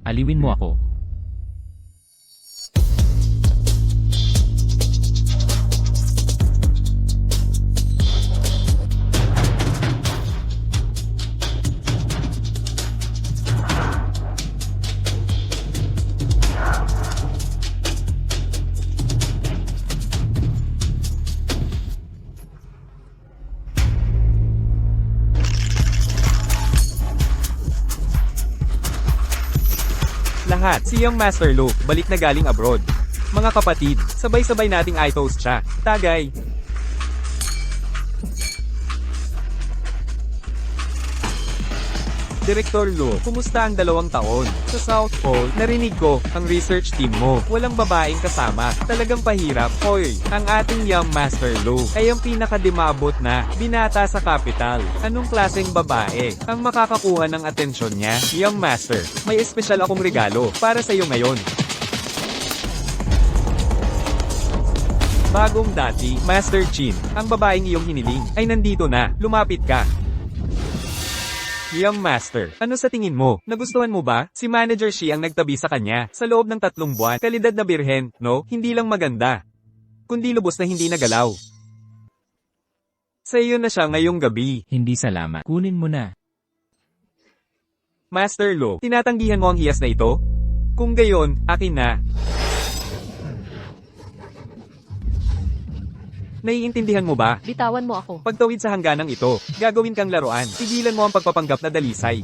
Aliwin mo ako. Lahat, si Young Master Luke, balik na galing abroad. Mga kapatid, sabay-sabay nating i-toast siya. Tagay! Direktor Luke, kumusta ang 2 taon? Sa South Pole, narinig ko, ang research team mo, walang babaeng kasama. Talagang pahirap. Hoy, ang ating Young Master Luke ay ang pinakadimabot na binata sa capital. Anong klaseng babae ang makakakuha ng atensyon niya? Young Master, may espesyal akong regalo para sa iyo ngayon. Bagong dati, Master Chin, ang babaeng iyong hiniling, ay nandito na. Lumapit ka. Young Master, ano sa tingin mo? Nagustuhan mo ba? Si Manager Shi ang nagtabi sa kanya. Sa loob ng 3 buwan, kalidad na birhen, no? Hindi lang maganda, kundi lubos na hindi nagalaw. Sa iyo na siya ngayong gabi. Hindi salamat. Kunin mo na. Master Lo, tinatanggihan mo ang hiyas na ito? Kung gayon, akin na. Naiintindihan mo ba? Bitawan mo ako. Pagtawid sa hangganang ito, gagawin kang laruan. Tigilan mo ang pagpapanggap na dalisay.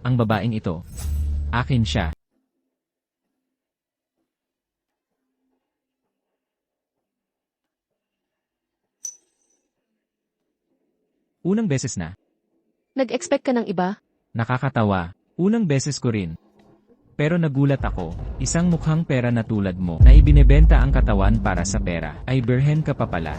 Ang babaeng ito. Akin siya. Unang beses na. Nag-expect ka ng iba? Nakakatawa. Unang beses ko rin. Pero nagulat ako, isang mukhang pera na tulad mo, na ibinebenta ang katawan para sa pera, ay birhen ka pa pala.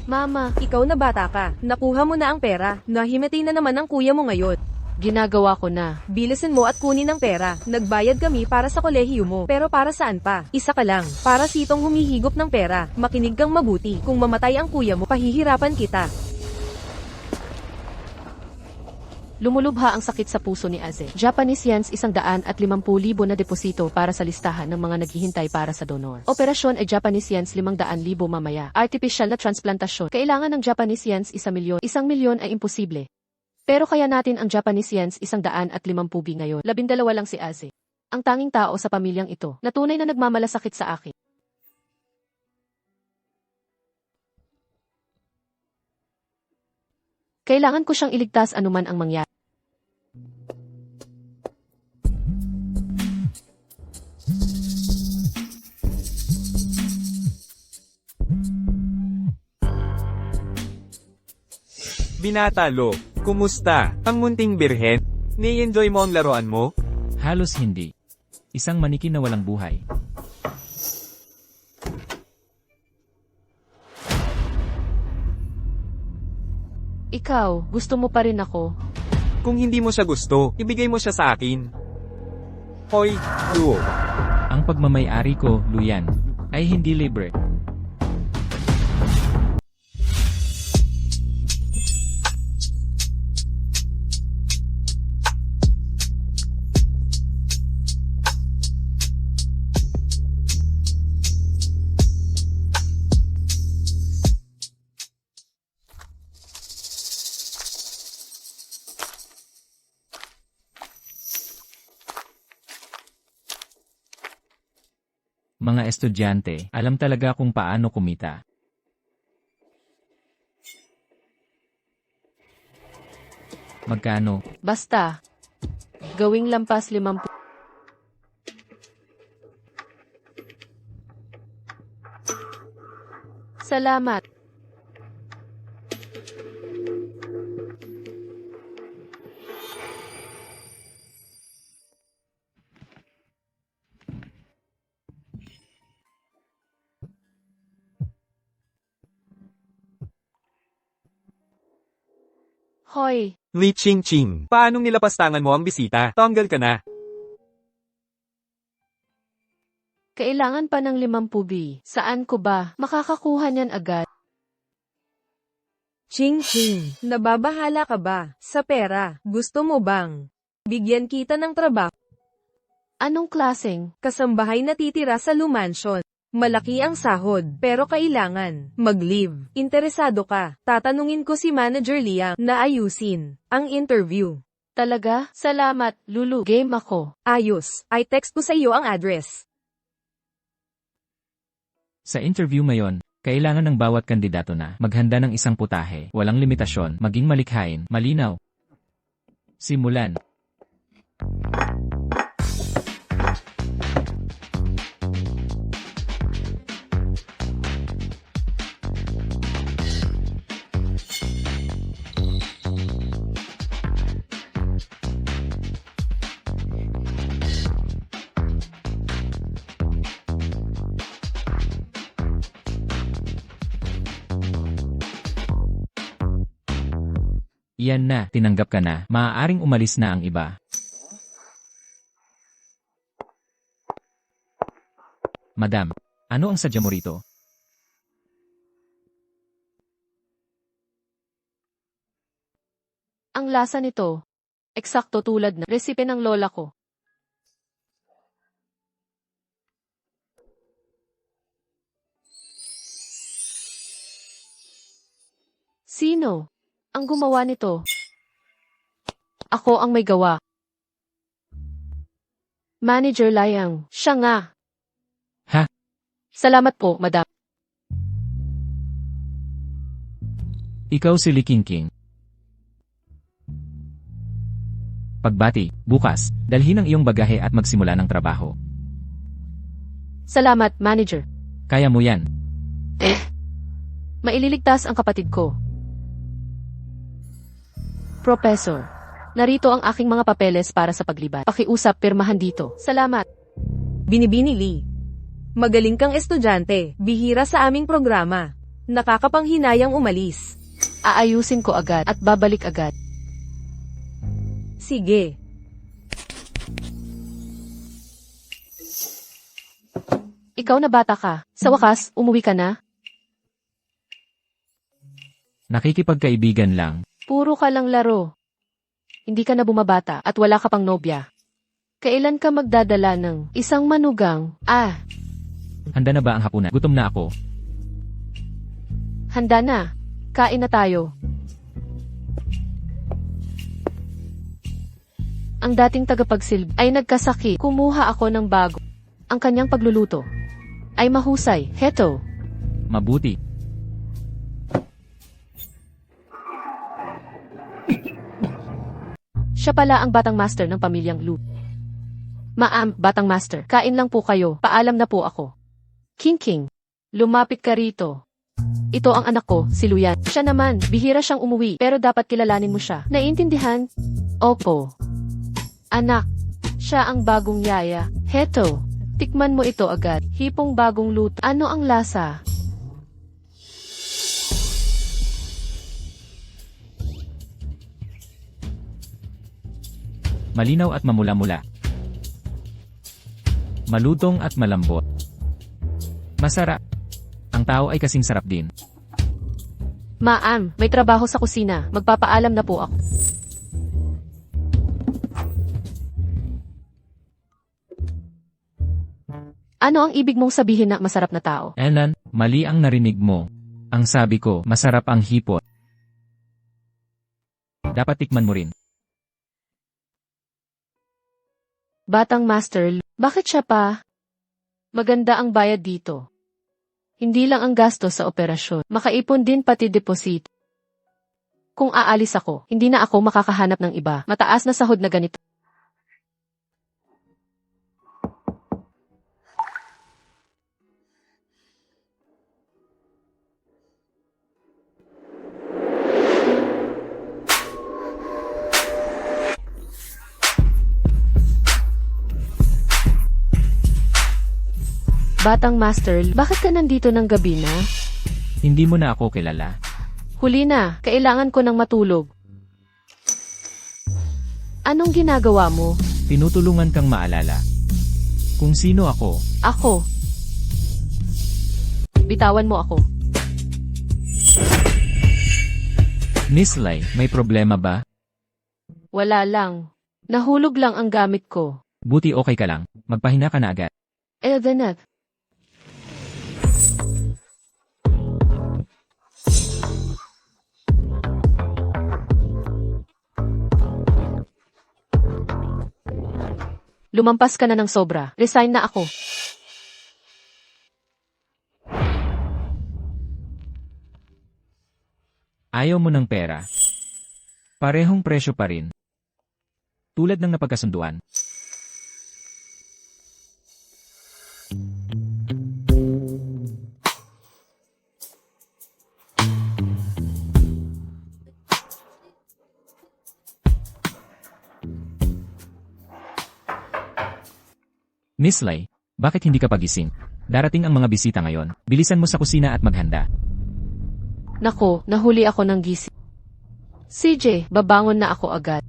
Mama, ikaw na bata ka. Nakuha mo na ang pera. Nahimati na naman ang kuya mo ngayon. Ginagawa ko na. Bilisin mo at kunin ang pera. Nagbayad kami para sa kolehiyo mo. Pero para saan pa? Isa ka lang. Para sitong humihigop ng pera. Makinig kang mabuti. Kung mamatay ang kuya mo, pahihirapan kita. Lumulubha ang sakit sa puso ni Aze. Japanese yens 150,000 na deposito para sa listahan ng mga naghihintay para sa donor. Operasyon ay Japanese yens 500,000 mamaya. Artificial na transplantasyon. Kailangan ng Japanese yens 1 milyon. 1 milyon ay imposible. Pero kaya natin ang Japanese yens 150,000 ngayon. 12 lang si Aze. Ang tanging tao sa pamilyang ito na tunay na nagmamalasakit sa akin. Kailangan ko siyang iligtas anuman ang mangyari. Binata Lo, kumusta? Ang munting birhen? Ni-enjoy mo ang laruan mo? Halos hindi. Isang manikin na walang buhay. Ikaw, gusto mo pa rin ako? Kung hindi mo siya gusto, ibigay mo siya sa akin. Hoy, Luo. Ang pagmamay-ari ko, Luyan, ay hindi libre. Mga estudyante, alam talaga kung paano kumita. Magkano? Basta. Gawing lampas 50. Salamat. Hoy, Li Ching Ching, paanong nilapastangan mo ang bisita? Tanggal ka na. kailangan pa ng 50 bi. Saan ko ba makakakuha niyan agad? Ching Ching, nababahala ka ba sa pera? Gusto mo bang bigyan kita ng trabaho? Anong klaseng? Kasambahay na titira sa Lumansion. Malaki ang sahod, pero kailangan mag-leave. Interesado ka? Tatanungin ko si Manager Liang na ayusin ang interview. Talaga? Salamat, Lulu. Game ako. Ayos, ay text ko sa iyo ang address. Sa interview ngayon, kailangan ng bawat kandidato na maghanda ng isang putahe, walang limitasyon, maging malikhain, malinaw. Simulan. Iyan na, tinanggap ka na, maaaring umalis na ang iba. Madam, ano ang sadya mo rito? Ang lasa nito, eksakto tulad ng resipe ng lola ko. Sino ang gumawa nito? Ako ang may gawa. Manager Liang, siya nga. Ha? Salamat po, madam. Ikaw si Li Qingqing. Pagbati, bukas, dalhin ang iyong bagahe at magsimula ng trabaho. Salamat, manager. Kaya mo yan. Maililigtas ang kapatid ko. Professor, narito ang aking mga papeles para sa paglibat. Pakiusap, pirmahan dito. Salamat. Binibini Lee. Magaling kang estudyante, bihira sa aming programa. Nakakapanghinayang umalis. Aayusin ko agad at babalik agad. Sige. Ikaw na bata ka. Sa wakas, umuwi ka na? Nakikipagkaibigan lang. Puro ka lang laro. Hindi ka na bumabata at wala ka pang nobya. Kailan ka magdadala ng isang manugang? Handa na ba ang hapunan? Gutom na ako. Handa na. Kain na tayo. Ang dating tagapagsilbi ay nagkasakit. Kumuha ako ng bago. Ang kanyang pagluluto ay mahusay. Heto. Mabuti. Siya pala ang batang master ng pamilyang Lu. Ma'am, batang master, kain lang po kayo. Paalam na po ako. Qingqing, lumapit ka rito. Ito ang anak ko, si Luyan. Siya naman, bihira siyang umuwi, pero dapat kilalanin mo siya. Naiintindihan? Opo. Anak, siya ang bagong yaya. Heto, tikman mo ito agad. Hipong bagong luto. Ano ang lasa? Malinaw at mamula-mula. Malutong at malambot. Masarap. Ang tao ay kasing sarap din. Ma'am, may trabaho sa kusina. Magpapaalam na po ako. Ano ang ibig mong sabihin na masarap na tao? Elan, mali ang narinig mo. Ang sabi ko, masarap ang hipot. Dapat tikman mo rin. Batang master, bakit siya pa? Maganda ang bayad dito. Hindi lang ang gasto sa operasyon, makaipon din pati deposit. Kung aalis ako, hindi na ako makakahanap ng iba. Mataas na sahod na ganito. Batang master, bakit ka nandito ng gabi na? Hindi mo na ako kilala. Huli na, kailangan ko ng matulog. Anong ginagawa mo? Tinutulungan kang maalala. Kung sino ako, Ako. Bitawan mo ako. Miss Lai, may problema ba? Wala lang. Nahulog lang ang gamit ko. Buti okay ka lang, magpahinga ka na agad. Elvenet. Lumampas ka na ng sobra. Resign na ako. Ayaw mo ng pera. Parehong presyo pa rin. Tulad ng napagkasunduan. Miss Lai, bakit hindi ka pagising? Darating ang mga bisita ngayon. Bilisan mo sa kusina at maghanda. Nako, nahuli ako ng gising. CJ, babangon na ako agad.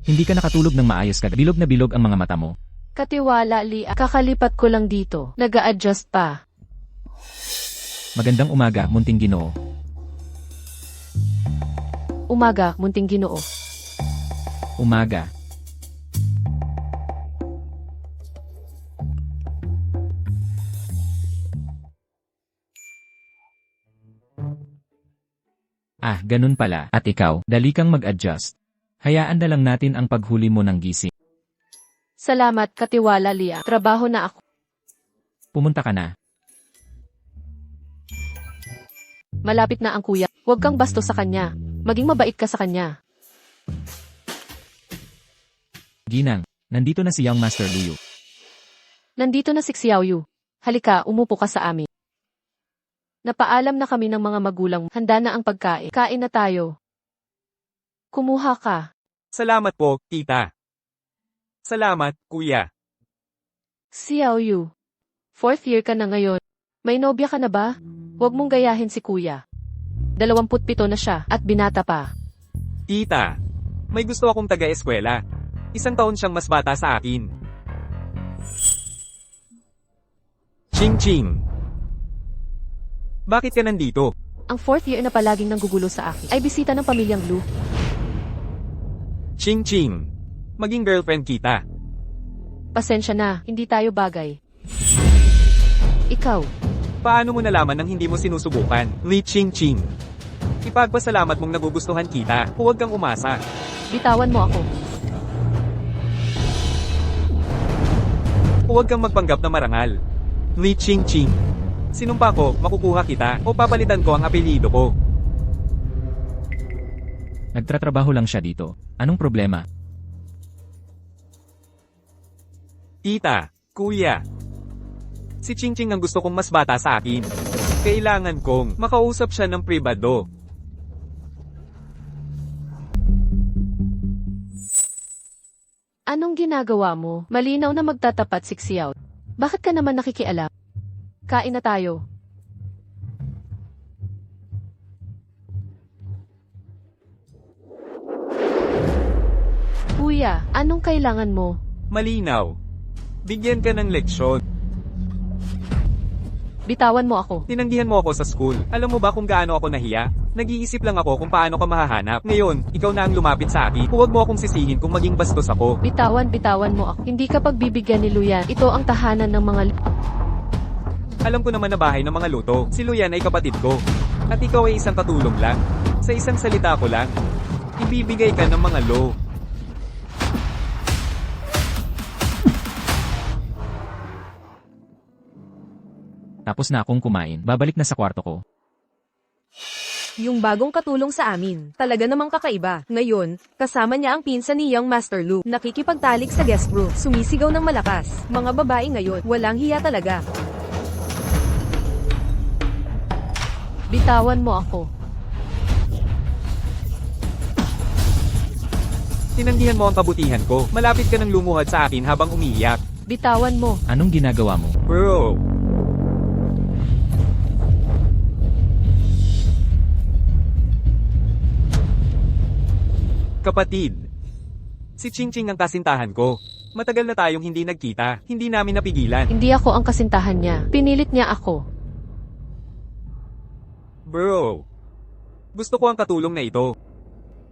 Hindi ka nakatulog ng maayos ka. Bilog na bilog ang mga mata mo. Katiwala, Lia. Kakalipat ko lang dito. Nag-a-adjust pa. Magandang umaga, munting Ginoo. Umaga, munting Ginoo. Umaga. Ah, ganun pala. At ikaw, dali kang mag-adjust. Hayaan na lang natin ang paghuli mo ng gising. Salamat, Katiwala, Lia. Trabaho na ako. Pumunta ka na. Malapit na ang kuya. Huwag kang bastos sa kanya. Maging mabait ka sa kanya. Ginang, nandito na si Young Master Luyu. Nandito na si Xiaoyu. Halika, umupo ka sa amin. Napaalam na kami ng mga magulang. Handa na ang pagkain. Kain na tayo. Kumuha ka. Salamat po, tita. Salamat, kuya. Xiaoyu. 4th year ka na ngayon. May nobya ka na ba? Huwag mong gayahin si kuya. 27 na siya at binata pa. Tita, may gusto akong taga-eskwela. 1 taon siyang mas bata sa akin. Ching Ching. Bakit ka nandito? Ang 4th year na palaging nanggugulo sa akin ay bisita ng pamilyang Lu. Ching Ching. Maging girlfriend kita. Pasensya na, hindi tayo bagay. Ikaw, Paano mo nalaman nang hindi mo sinusubukan? Li Ching Ching. Ipagpasalamat mong nagugustuhan kita. Huwag kang umasa. bitawan mo ako. Huwag kang magpanggap na marangal. Li Ching Ching. Sinumpa ko, makukuha kita, o papalitan ko ang apelyido ko. Nagtratrabaho lang siya dito. Anong problema? Tita, kuya. Si Ching Ching ang gusto kong mas bata sa akin. Kailangan kong makausap siya ng pribado. Anong ginagawa mo? Malinaw na magtatapat si Xiao. Bakit ka naman nakikialam? Kain na tayo. Kuya, anong kailangan mo? Malinaw. Bigyan ka ng leksyon. Bitawan mo ako. Tinanggihan mo ako sa school. Alam mo ba kung gaano ako nahiya? Nag-iisip lang ako kung paano ka mahahanap. Ngayon, ikaw na ang lumapit sa akin. Huwag mo akong sisihin kung maging bastos ako. Bitawan mo ako. Hindi ka pagbibigyan ni Luyan. Ito ang tahanan ng mga... Alam ko naman na bahay ng mga luto. Si Luyan ay kapatid ko. At ikaw ay isang katulong lang. Sa isang salita ko lang, ibibigay ka ng mga lo. Tapos na akong kumain. Babalik na sa kwarto ko. Yung bagong katulong sa amin, talaga namang kakaiba. Ngayon, kasama niya ang pinsan ni Young Master Lu. Nakikipagtalik sa guest room, sumisigaw ng malakas. Mga babae ngayon, walang hiya talaga. Bitawan mo ako. Tinanggihan mo ang kabutihan ko. Malapit ka ng lumuhad sa akin habang umiiyak. Bitawan mo. Anong ginagawa mo? Bro. Kapatid. Si Ching Ching ang kasintahan ko. Matagal na tayong hindi nagkita. Hindi namin napigilan. Hindi ako ang kasintahan niya. Pinilit niya ako. Bro. Gusto ko ang katulong na ito.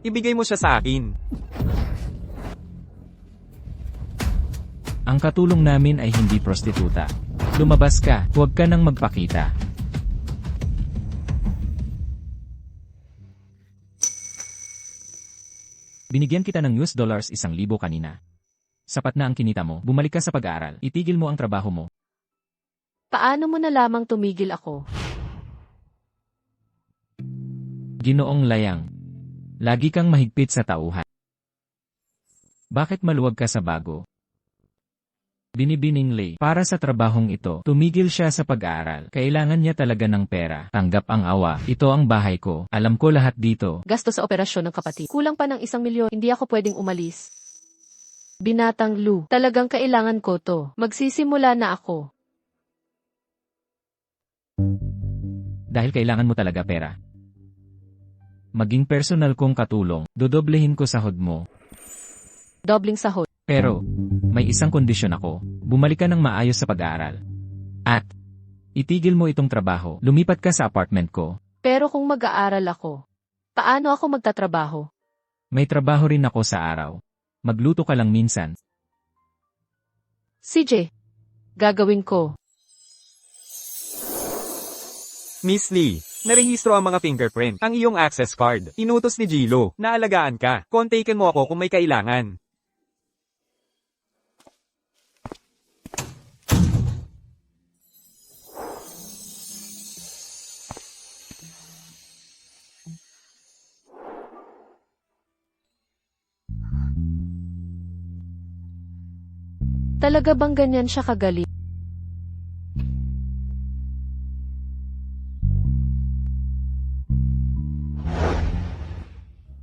Ibigay mo siya sa akin. Ang katulong namin ay hindi prostituta. Lumabas ka, huwag ka nang magpakita. Binigyan kita ng $1,000 kanina. Sapat na ang kinita mo, bumalik ka sa pag-aaral, itigil mo ang trabaho mo. Paano mo na lamang tumigil ako? Ginoong Layang. Lagi kang mahigpit sa tauhan. Bakit maluwag ka sa bago? Binibining Lay, para sa trabahong ito, tumigil siya sa pag-aaral. Kailangan niya talaga ng pera. Tanggap ang awa. Ito ang bahay ko. Alam ko lahat dito. Gasto sa operasyon ng kapatid. Kulang pa ng 1 milyon. Hindi ako pwedeng umalis. Binatang Lou, talagang kailangan ko to. Magsisimula na ako. Dahil kailangan mo talaga pera. Maging personal kong katulong, dodoblehin ko sahod mo. Dobling sahod. Pero, may isang kondisyon ako. Bumalik ka ng maayos sa pag-aaral. At, itigil mo itong trabaho. Lumipat ka sa apartment ko. Pero kung mag-aaral ako, paano ako magtatrabaho? May trabaho rin ako sa araw. Magluto ka lang minsan. CJ, gagawin ko. Miss Lee, narehistro ang mga fingerprint. Ang iyong access card. Inutos ni Gilo. Naalagaan ka. Kontakin mo ako kung may kailangan. Talaga bang ganyan siya kagaling?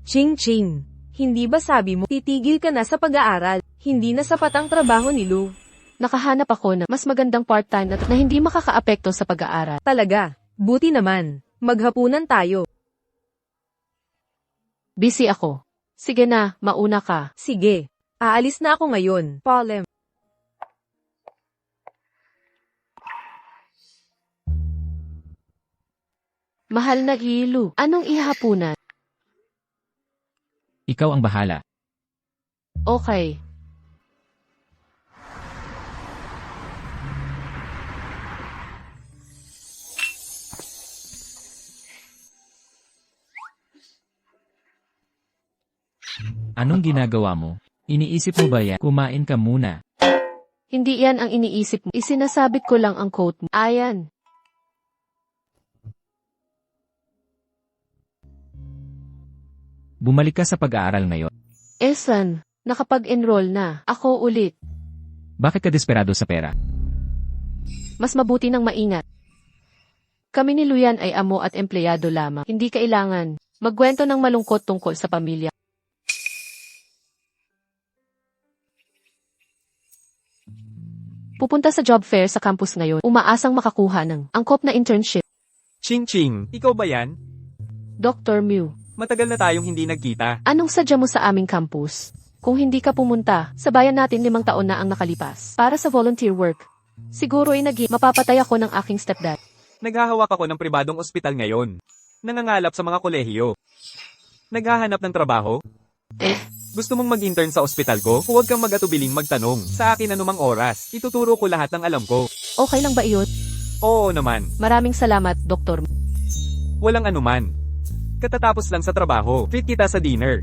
Ching Ching, hindi ba sabi mo titigil ka na sa pag-aaral? Hindi na sapat ang trabaho ni Lou. Nakahanap ako na mas magandang part-time na hindi makakaapekto sa pag-aaral. Talaga, buti naman. Maghapunan tayo. Busy ako. Sige na, mauna ka. Sige, aalis na ako ngayon. Polem. Mahal na Gilo, anong ihapunan? Ikaw ang bahala. Okay. Anong ginagawa mo? Iniisip mo ba yan? Kumain ka muna. Hindi yan ang iniisip mo. Isinasabit ko lang ang quote mo. Ayan. Bumalik ka sa pag-aaral ngayon. Esan, nakapag-enroll na. Ako ulit. Bakit ka desperado sa pera? Mas mabuti nang maingat. Kami ni Luyan ay amo at empleyado lamang. Hindi kailangan magkwento ng malungkot tungkol sa pamilya. Pupunta sa job fair sa campus ngayon. Umaasang makakuha ng angkop na internship. Ching Ching, ikaw ba yan? Dr. Mew, Matagal na tayong hindi nagkita. anong sadya mo sa aming campus? Kung hindi ka pumunta, sa bayan natin 5 taon na ang nakalipas. Para sa volunteer work. Siguro ay mapapatay ako ng aking stepdad. Naghahawak ako ng pribadong ospital ngayon. Nangangalap sa mga kolehiyo. Naghahanap ng trabaho? Gusto mong mag-intern sa ospital ko? Huwag kang mag-atubiling magtanong. Sa akin anumang oras. Ituturo ko lahat ng alam ko. Okay lang ba iyon? Oo naman. Maraming salamat, Dr. Walang anuman. Katatapos lang sa trabaho. Treat kita sa dinner.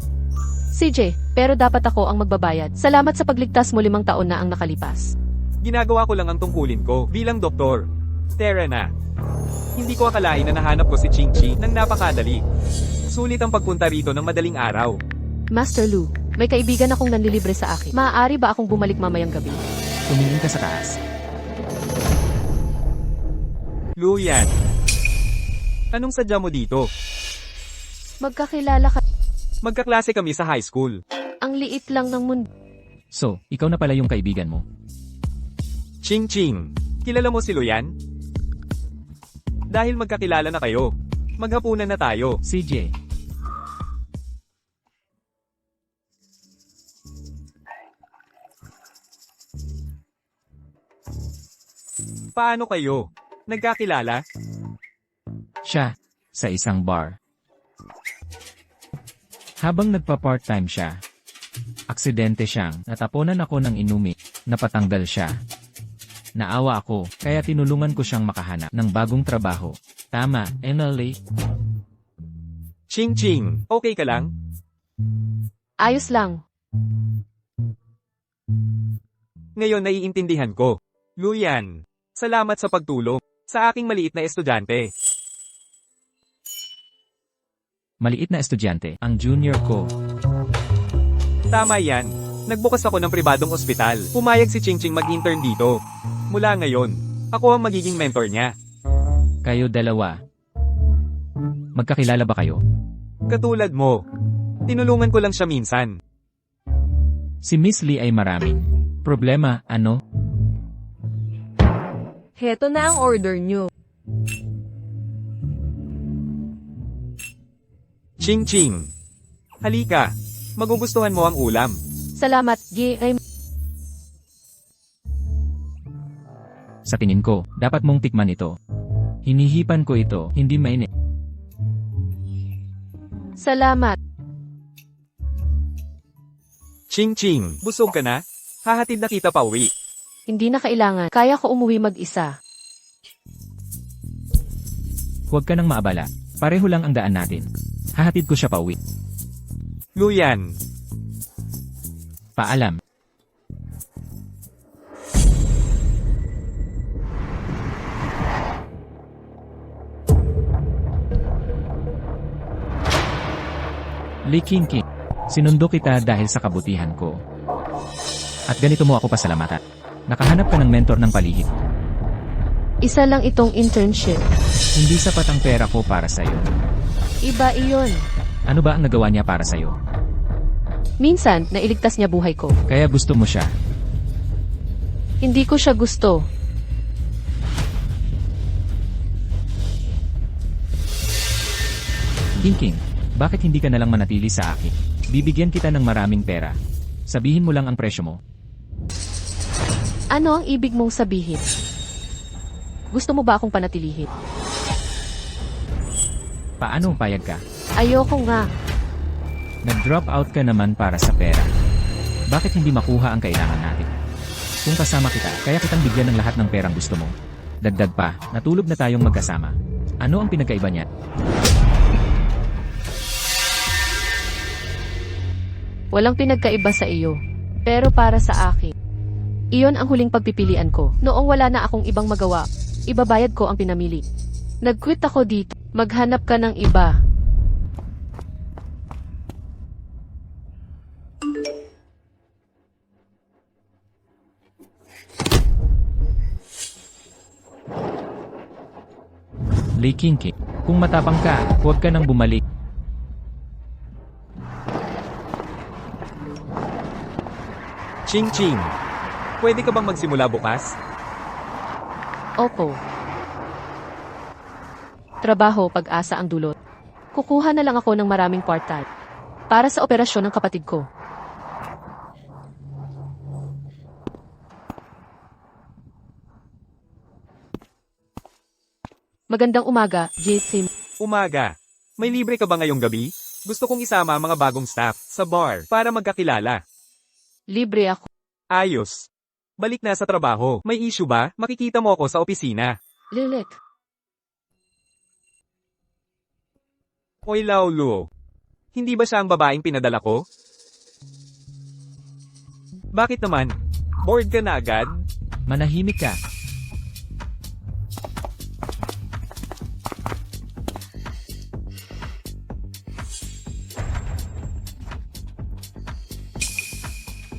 CJ, pero dapat ako ang magbabayad. Salamat sa pagligtas mo 5 taon na ang nakalipas. Ginagawa ko lang ang tungkulin ko bilang doktor. Tara na. Hindi ko akalain na nahanap ko si Ching Ching nang napakadali. Sulit ang pagpunta rito ng madaling araw. Master Lou, may kaibigan akong nanlilibre sa akin. Maaari ba akong bumalik mamayang gabi? Tumingin ka sa taas. Luyan. Anong sadya mo dito? Magkakilala ka. Magkaklase kami sa high school. Ang liit lang ng mundo. So, ikaw na pala yung kaibigan mo. Ching Ching. Kilala mo si Luyan? Dahil magkakilala na kayo. Maghapunan na tayo. CJ, Paano kayo? Nagkakilala? Siya, sa isang bar. Habang nagpa-part-time siya, aksidente siyang natapunan ako ng inumi, napatanggal siya. Naawa ako, kaya tinulungan ko siyang makahanap ng bagong trabaho. Tama, Emily. Ching Ching, okay ka lang? Ayos lang. Ngayon naiintindihan ko. Luyan, salamat sa pagtulong sa aking maliit na estudyante. Maliit na estudyante, ang junior ko. Tama yan. Nagbukas ako ng pribadong ospital. Pumayag si Ching Ching mag-intern dito. Mula ngayon, ako ang magiging mentor niya. Kayo dalawa. Magkakilala ba kayo? Katulad mo. Tinulungan ko lang siya minsan. Si Miss Lee ay maraming problema, ano? Heto na ang order nyo. Ching Ching. Halika. Magugustuhan mo ang ulam. Salamat, G.I. Sa tingin ko, dapat mong tikman ito. Hinihipan ko ito, hindi mainit. Salamat. Ching Ching, busog ka na? Hahatid na kita pa uwi. Hindi na kailangan. Kaya ko umuwi mag-isa. Huwag ka nang maabala. Pareho lang ang daan natin. Hahatid ko siya pa uwi. Luyan. Paalam. Lee King King, sinundo kita dahil sa kabutihan ko. At ganito mo ako pasalamatan. Nakahanap ka ng mentor ng palihim. Isa lang itong internship. Hindi sapat ang pera ko para sa'yo. Iba iyon. Ano ba ang nagawa niya para sa'yo? Minsan, nailigtas niya buhay ko. Kaya gusto mo siya. Hindi ko siya gusto. King King, bakit hindi ka nalang manatili sa akin? Bibigyan kita ng maraming pera. Sabihin mo lang ang presyo mo. Ano ang ibig mong sabihin? Gusto mo ba akong panatilihin? Paano payag ka? Ayoko nga. Nag-drop out ka naman para sa pera. Bakit hindi makuha ang kailangan natin? Kung kasama kita, kaya kitang bigyan ng lahat ng perang gusto mo. Dagdag pa, natulog na tayong magkasama. Ano ang pinagkaiba niya? Walang pinagkaiba sa iyo. Pero para sa akin, iyon ang huling pagpipilian ko. Noong wala na akong ibang magawa, ibabayad ko ang pinamili. Nag-quit ako dito. Maghanap ka ng iba. Lee King King, kung matapang ka, huwag ka nang bumalik. Ching Ching. Pwede ka bang magsimula bukas? Opo. Trabaho, pag-asa ang dulot. Kukuha na lang ako ng maraming part-time. Para sa operasyon ng kapatid ko. Magandang umaga, JC. Umaga. May libre ka ba ngayong gabi? Gusto kong isama ang mga bagong staff sa bar para magkakilala. Libre ako. Ayos. Balik na sa trabaho. May issue ba? Makikita mo ako sa opisina. Lilit. Oy Laulu. Hindi ba siya ang babaeng pinadala ko? Bakit naman? Bored ka na agad? Manahimik ka.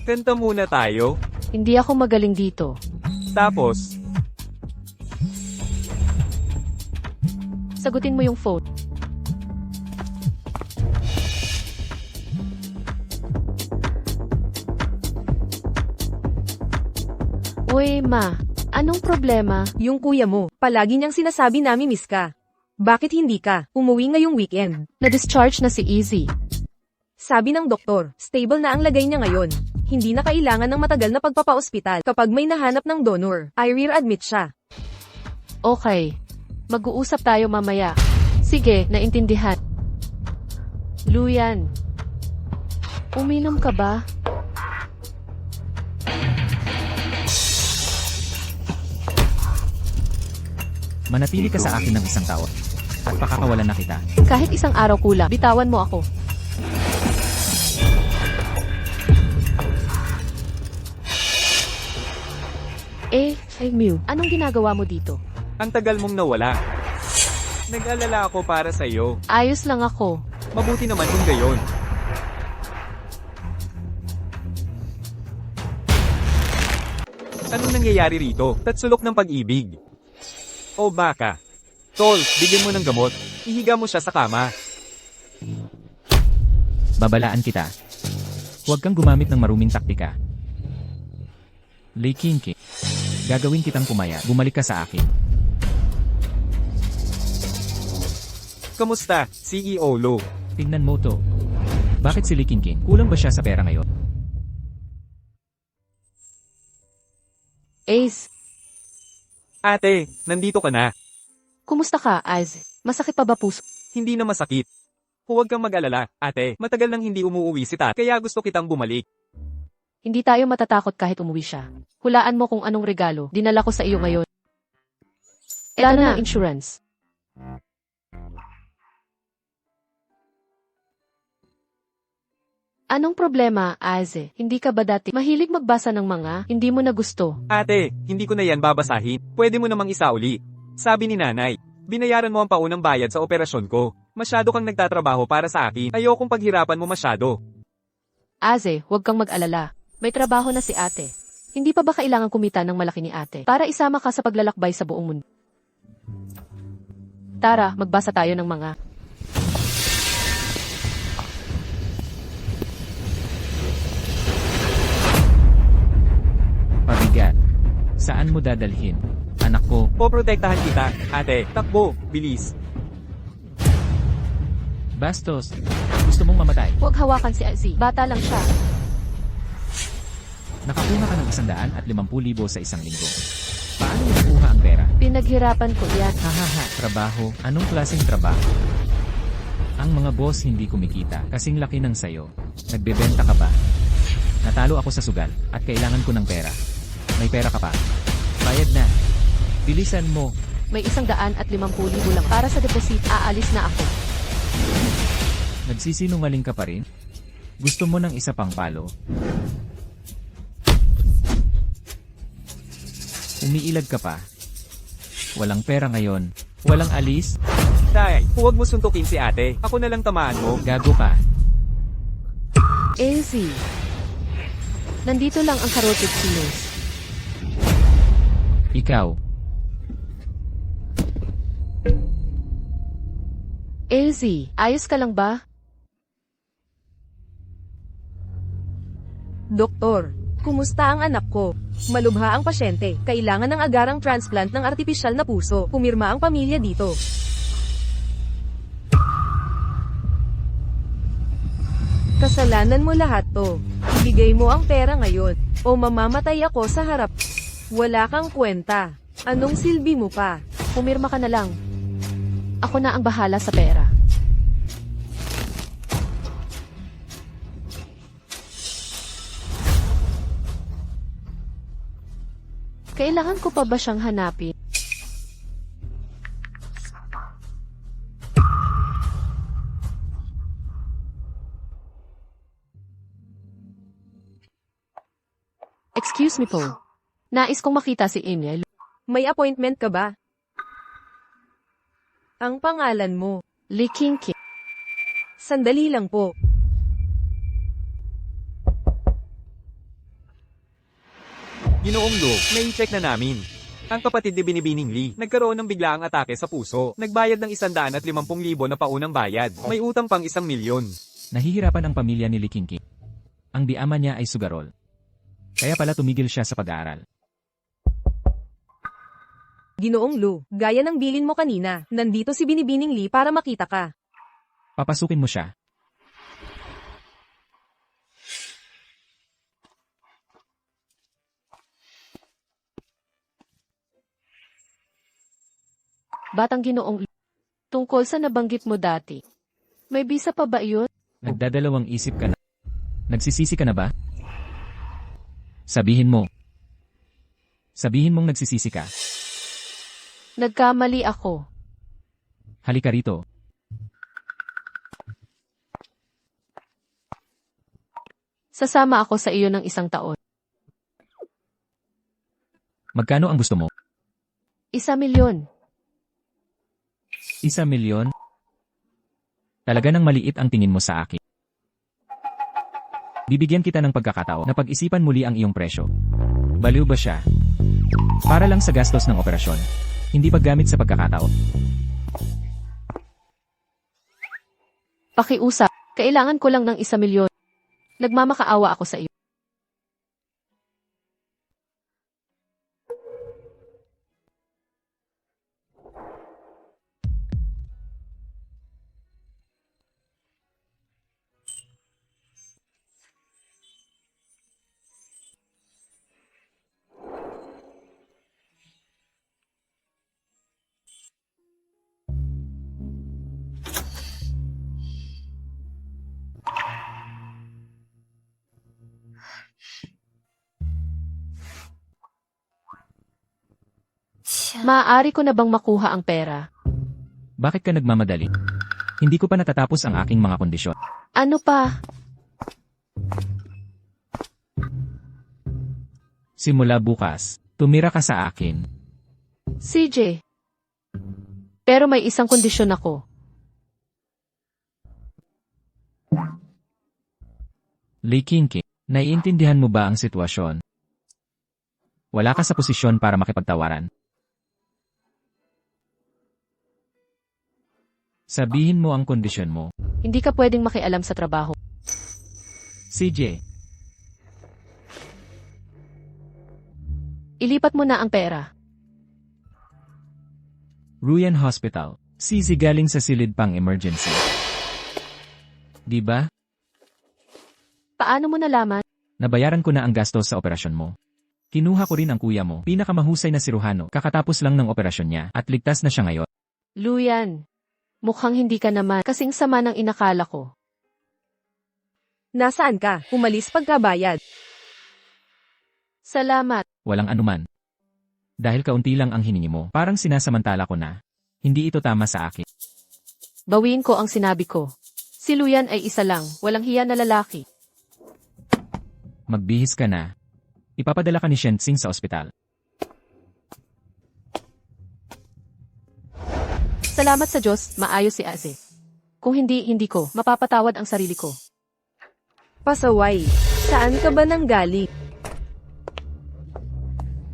Kanta muna tayo. Hindi ako magaling dito. Tapos, Sagutin mo yung phone. Uy, ma. Anong problema? Yung kuya mo, palagi niyang sinasabi namin miss ka. Bakit hindi ka? Umuwi ngayong weekend. Na-discharge na si Easy. Sabi ng doktor, stable na ang lagay niya ngayon. Hindi na kailangan ng matagal na pagpapa-ospital. Kapag may nahanap ng donor, I re-admit siya. Okay. Mag-uusap tayo mamaya. Sige, naintindihan. Luyan. Uminom ka ba? Manatili ka sa akin ng isang taon. At pakakawalan na kita. Kahit isang araw kulang, bitawan mo ako. Mew, anong ginagawa mo dito? Ang tagal mong nawala. Nag-alala ako para sa'yo. Ayos lang ako. Mabuti naman kung gayon. Anong nangyayari rito? Tatsulok ng pag-ibig. O baka. Tol, bigyan mo ng gamot. Ihiga mo siya sa kama. Babalaan kita. Huwag kang gumamit ng maruming taktika. Lei Kinki. Gagawin kitang pumaya. Bumalik ka sa akin. Kamusta, CEO Lo? Tingnan mo to. Bakit si Lei Kinki? Kulang ba siya sa pera ngayon? Ace, Ate, nandito ka na. kumusta ka, Az? Masakit pa ba puso? Hindi na masakit. Huwag kang mag-alala, ate. Matagal nang hindi umuwi si Tat, kaya gusto kitang bumalik. Hindi tayo matatakot kahit umuwi siya. Hulaan mo kung anong regalo dinala ko sa iyo ngayon. Plano ng insurance. Anong problema, Aze? Hindi ka ba dati mahilig magbasa ng mga hindi mo na gusto? Ate, hindi ko na yan babasahin. Pwede mo namang isauli. Sabi ni nanay, binayaran mo ang paunang bayad sa operasyon ko. Masyado kang nagtatrabaho para sa akin. Ayokong paghirapan mo masyado. Aze, huwag kang mag-alala. May trabaho na si ate. Hindi pa ba kailangan kumita ng malaki ni ate para isama ka sa paglalakbay sa buong mundo? Tara, magbasa tayo ng mga Pabigat. Saan mo dadalhin? Anak ko, Poprotektahan kita, ate. Takbo, bilis. Bastos. Gusto mong mamatay? huwag hawakan si Aze. Bata lang siya. Nakakuha ka ng 150,000 sa isang linggo. Paano mo nakuha ang pera? Pinaghirapan ko yan. Hahaha, trabaho. Anong klaseng trabaho? Ang mga boss hindi kumikita, kasing laki ng sayo. Nagbebenta ka ba? Natalo ako sa sugal, at kailangan ko ng pera. May pera ka pa? Bayad na. Bilisan mo. May 150,000 lang para sa deposit. Aalis na ako. Nagsisinungaling ka pa rin? Gusto mo ng isa pang palo? Umiilag ka pa. Walang pera ngayon. Walang alis. Tay, huwag mo suntukin si ate. Ako na lang tamaan mo. Gago ka. Aze. Nandito lang ang carotid sinus. Ikaw. Aze, ayos ka lang ba? Doktor, kumusta ang anak ko? Malubha ang pasyente. Kailangan ng agarang transplant ng artipisyal na puso. Pumirma ang pamilya dito. Kasalanan mo lahat to. Ibigay mo ang pera ngayon, o mamamatay ako sa harap. Wala kang kwenta. Anong silbi mo pa? Pumirma ka na lang. Ako na ang bahala sa pera. Kailangan ko pa ba siyang hanapin? Excuse me po. Nais kong makita si Emil. May appointment ka ba? Ang pangalan mo. Lei Kinki. Sandali lang po. Ginoong Lo, nai-check na namin. Ang kapatid ni Binibining Lee, nagkaroon ng biglaang atake sa puso. Nagbayad ng 150,000 na paunang bayad. May utang pang 1,000,000. Nahihirapan ang pamilya ni Lei Kinki. Ang diama niya ay sugarol. Kaya pala tumigil siya sa pag-aaral. Ginoong Lu, gaya ng bilin mo kanina, nandito si Binibining Lee para makita ka. Papasukin mo siya. Batang Ginoong Lu. Tungkol sa nabanggit mo dati. May bisa pa ba iyon? Nagdadalawang isip ka na. Nagsisisi ka na ba? Sabihin mo. Sabihin mong nagsisisi ka. Nagkamali ako. Halika rito. Sasama ako sa iyo ng 1 taon. Magkano ang gusto mo? 1,000,000. 1,000,000? Talaga nang maliit ang tingin mo sa akin. Bibigyan kita ng pagkakataon na pag-isipan muli ang iyong presyo. Baliw ba siya? Para lang sa gastos ng operasyon. Hindi paggamit sa pagkakataon. Pakiusap. Kailangan ko lang ng 1,000,000. Nagmamakaawa ako sa iyo. Maaari ko na bang makuha ang pera? Bakit ka nagmamadali? Hindi ko pa natatapos ang aking mga kondisyon. Ano pa? Simula bukas, tumira ka sa akin. CJ. Pero may isang kondisyon ako. Lee Kinky, naiintindihan mo ba ang sitwasyon? Wala ka sa posisyon para makipagtawaran. Sabihin mo ang kondisyon mo. Hindi ka pwedeng makialam sa trabaho. CJ, Ilipat mo na ang pera. Ruyan Hospital. CZ galing sa silid pang emergency. Di ba? Paano mo nalaman? Nabayaran ko na ang gastos sa operasyon mo. Kinuha ko rin ang kuya mo, pinakamahusay na siruhano, kakatapos lang ng operasyon niya, at ligtas na siya ngayon. Luyan. Mukhang hindi ka naman kasing sama ng inakala ko. Nasaan ka? Umalis pagkabayad. Salamat. Walang anuman. Dahil kaunti lang ang hiningi mo, parang sinasamantala ko na. Hindi ito tama sa akin. Bawiin ko ang sinabi ko. Si Luyan ay isa lang, walang hiya na lalaki. Magbihis ka na. Ipapadala ka ni Shensing sa ospital. Salamat sa Diyos, maayos si Aze. Kung hindi, hindi ko mapapatawad ang sarili ko. Pasaway. Saan ka ba nanggaling?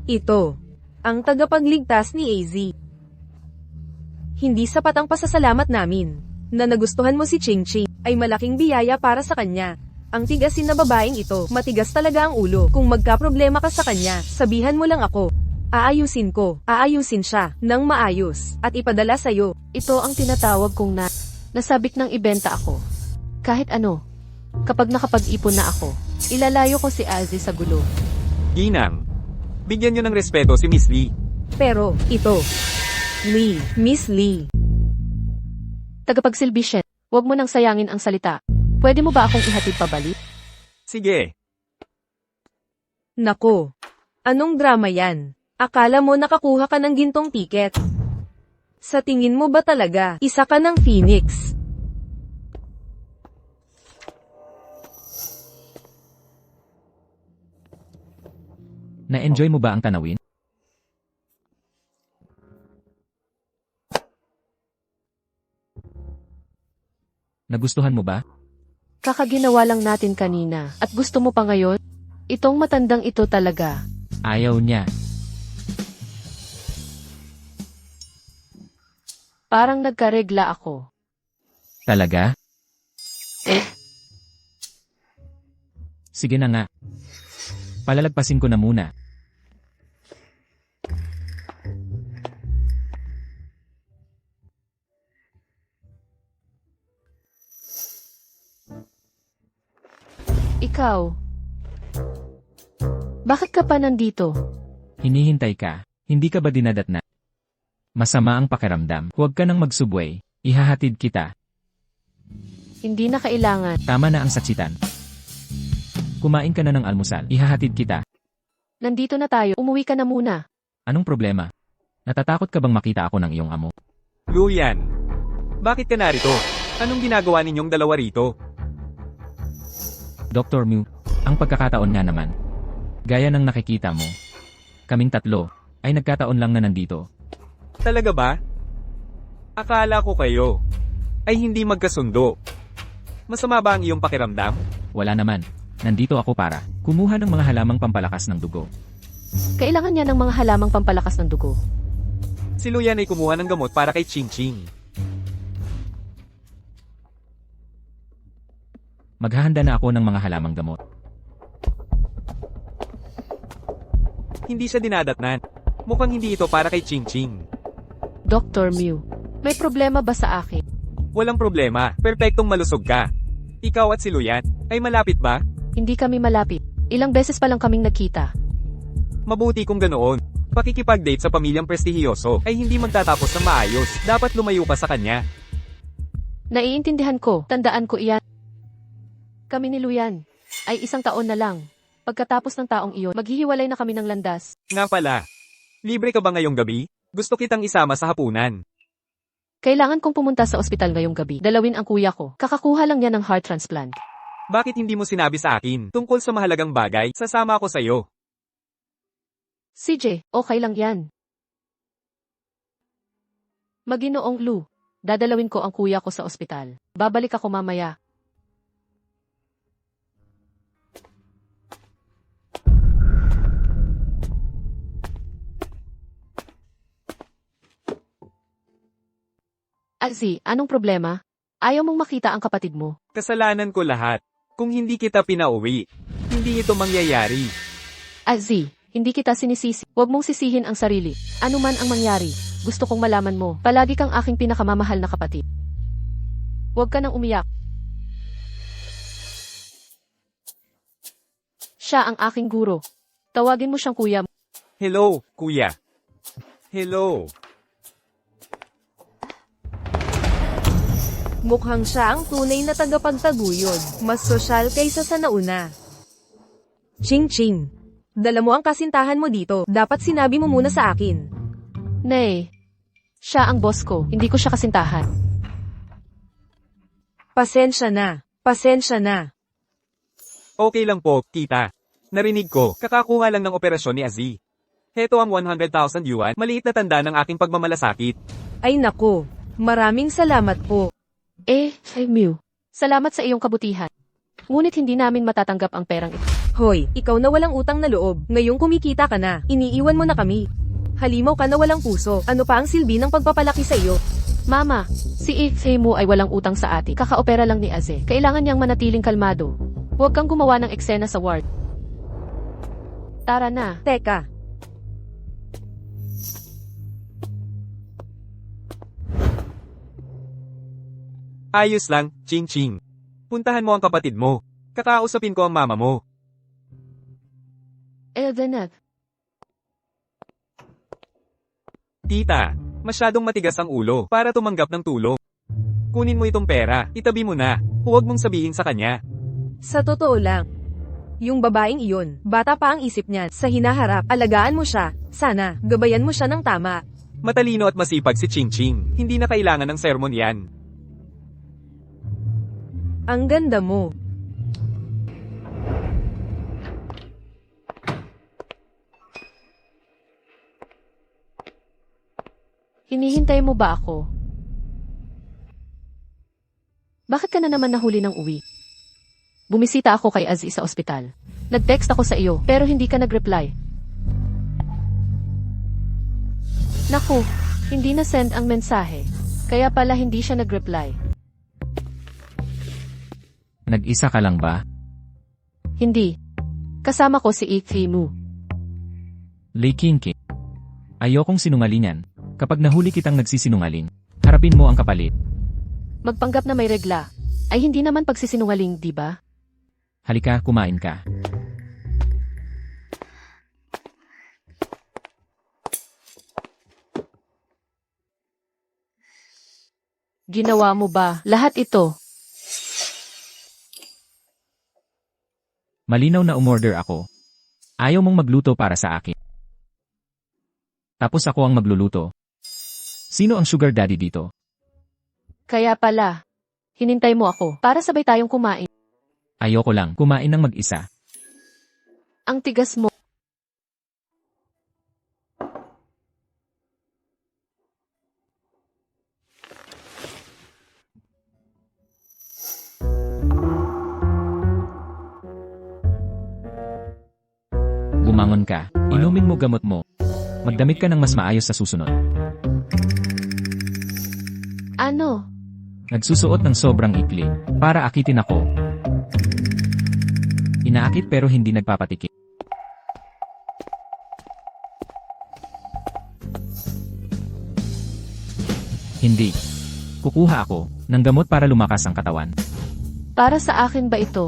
Ito. Ang tagapagligtas ni AZ. Hindi sapat ang pasasalamat namin. Na nagustuhan mo si Ching Ching, ay malaking biyaya para sa kanya. Ang tigasin na babaeng ito, matigas talaga ang ulo. Kung magkaproblema ka sa kanya, sabihan mo lang ako. Aayusin ko, aayusin siya, ng maayos, at ipadala sa'yo. Ito ang tinatawag kong nasabik ng ibenta ako. Kahit ano. Kapag nakapag-ipon na ako, ilalayo ko si Aze sa gulo. Ginang, bigyan nyo ng respeto si Miss Lee. Pero, ito. Lee, Miss Lee. Tagapagsilbi Shen, huwag mo nang sayangin ang salita. Pwede mo ba akong ihatid pabalik? Sige, Nako. Anong drama yan? Akala mo nakakuha ka ng gintong tiket? Sa tingin mo ba talaga, isa ka ng Phoenix? Na-enjoy mo ba ang tanawin? Nagustuhan mo ba? Kakaginawa lang natin kanina, at gusto mo pa ngayon? Itong matandang ito talaga. Ayaw niya. Parang nagkaregla ako. Talaga? Eh, Sige na nga. Palalagpasin ko na muna. ikaw. Bakit ka pa nandito? Hinihintay ka. Hindi ka ba dinadatna? Masama ang pakiramdam. Huwag ka nang magsubway. Ihahatid kita. Hindi na kailangan. Tama na ang saksitan. Kumain ka na ng almusal. Ihahatid kita. Nandito na tayo, umuwi ka na muna. Anong problema? Natatakot ka bang makita ako ng iyong amo? Luyan, bakit ka narito? Anong ginagawa ninyong dalawa rito? Dr. Mew, ang pagkakataon nga naman. Gaya ng nakikita mo. Kaming tatlo, ay nagkataon lang na nandito. Talaga ba? Akala ko kayo ay hindi magkasundo. Masama ba ang iyong pakiramdam? Wala naman. Nandito ako para kumuha ng mga halamang pampalakas ng dugo. Kailangan niya ng mga halamang pampalakas ng dugo. Si Luyan ay kumuha ng gamot para kay Ching Ching. Maghahanda na ako ng mga halamang gamot. Hindi siya dinadatnan. Mukhang hindi ito para kay Ching Ching. Dr. Mew, may problema ba sa akin? Walang problema, perpektong malusog ka. Ikaw at si Luyan, ay malapit ba? Hindi kami malapit. Ilang beses pa lang kaming nagkita. Mabuti kung ganoon. Pakikipag-date sa pamilyang prestihiyoso ay hindi magtatapos ng maayos. Dapat lumayo ka sa kanya. Naiintindihan ko, tandaan ko iyan. Kami ni Luyan ay 1 taon na lang. Pagkatapos ng taong iyon, maghihiwalay na kami ng landas. Nga pala, libre ka ba ngayong gabi? Gusto kitang isama sa hapunan. Kailangan kong pumunta sa ospital ngayong gabi. Dalawin ang kuya ko. Kakakuha lang niya ng heart transplant. Bakit hindi mo sinabi sa akin tungkol sa mahalagang bagay? Sasama ako sa'yo. CJ, okay lang yan. Maginoong Lu, dadalawin ko ang kuya ko sa ospital. Babalik ako mamaya. Azzy, anong problema? Ayaw mong makita ang kapatid mo. Kasalanan ko lahat. Kung hindi kita pinauwi, hindi ito mangyayari. Azzy, hindi kita sinisisi. Huwag mong sisihin ang sarili. Ano man ang mangyari, gusto kong malaman mo. Palagi kang aking pinakamamahal na kapatid. Huwag ka nang umiyak. Siya ang aking guro. Tawagin mo siyang kuya. Hello, kuya. Hello. Mukhang siya ang tunay na tagapagtaguyod. Mas sosyal kaysa sa nauna. Ching Ching. Dala mo ang kasintahan mo dito. Dapat sinabi mo muna sa akin. Nay, siya ang boss ko. Hindi ko siya kasintahan. Pasensya na. Pasensya na. Okay lang po, kita. Narinig ko, kakakuha lang ng operasyon ni Azzy. Heto ang 100,000 yuan, maliit na tanda ng aking pagmamalasakit. Ay nako. Maraming salamat po. Mew. Salamat sa iyong kabutihan. Ngunit hindi namin matatanggap ang perang ito. Hoy, ikaw na walang utang na loob. Ngayong kumikita ka na, iniiwan mo na kami. Halimaw ka na walang puso. Ano pa ang silbi ng pagpapalaki sa iyo? Mama, si Mo ay walang utang sa atin. Kakaopera lang ni Aze. Kailangan niyang manatiling kalmado. Huwag kang gumawa ng eksena sa ward. Tara na. Teka. Ayos lang, Ching Ching. Puntahan mo ang kapatid mo. Kakausapin ko ang mama mo. Eldeneth. Tita, masyadong matigas ang ulo para tumanggap ng tulong. Kunin mo itong pera, itabi mo na. Huwag mong sabihin sa kanya. Sa totoo lang. Yung babaeng iyon, bata pa ang isip niya. Sa hinaharap, alagaan mo siya. Sana, gabayan mo siya ng tama. Matalino at masipag si Ching Ching. Hindi na kailangan ng sermon yan. Ang ganda mo. Hinihintay mo ba ako? Bakit ka na naman nahuli ng uwi? Bumisita ako kay Azzy sa ospital. Nag-text ako sa iyo, pero hindi ka nag-reply. Naku, hindi na-send ang mensahe. Kaya pala hindi siya nag-reply. Nag-isa ka lang ba? Hindi. Kasama ko si Mu. Lei Qingqing. Ayokong sinungalingan. Kapag nahuli kitang nagsisinungaling, harapin mo ang kapalit. Magpanggap na may regla. Ay hindi naman pagsisinungaling, di ba? Halika, kumain ka. Ginawa mo ba lahat ito? Malinaw na umorder ako. Ayaw mong magluto para sa akin. Tapos ako ang magluluto. Sino ang sugar daddy dito? Kaya pala, hinintay mo ako para sabay tayong kumain. Ayoko lang kumain ng mag-isa. Ang tigas mo. Bumangon ka. Inumin mo gamot mo. Magdamit ka ng mas maayos sa susunod. Ano? Nagsusuot ng sobrang ikli para akitin ako. Inaakit pero hindi nagpapatikip. Hindi. Kukuha ako ng gamot para lumakas ang katawan. Para sa akin ba ito?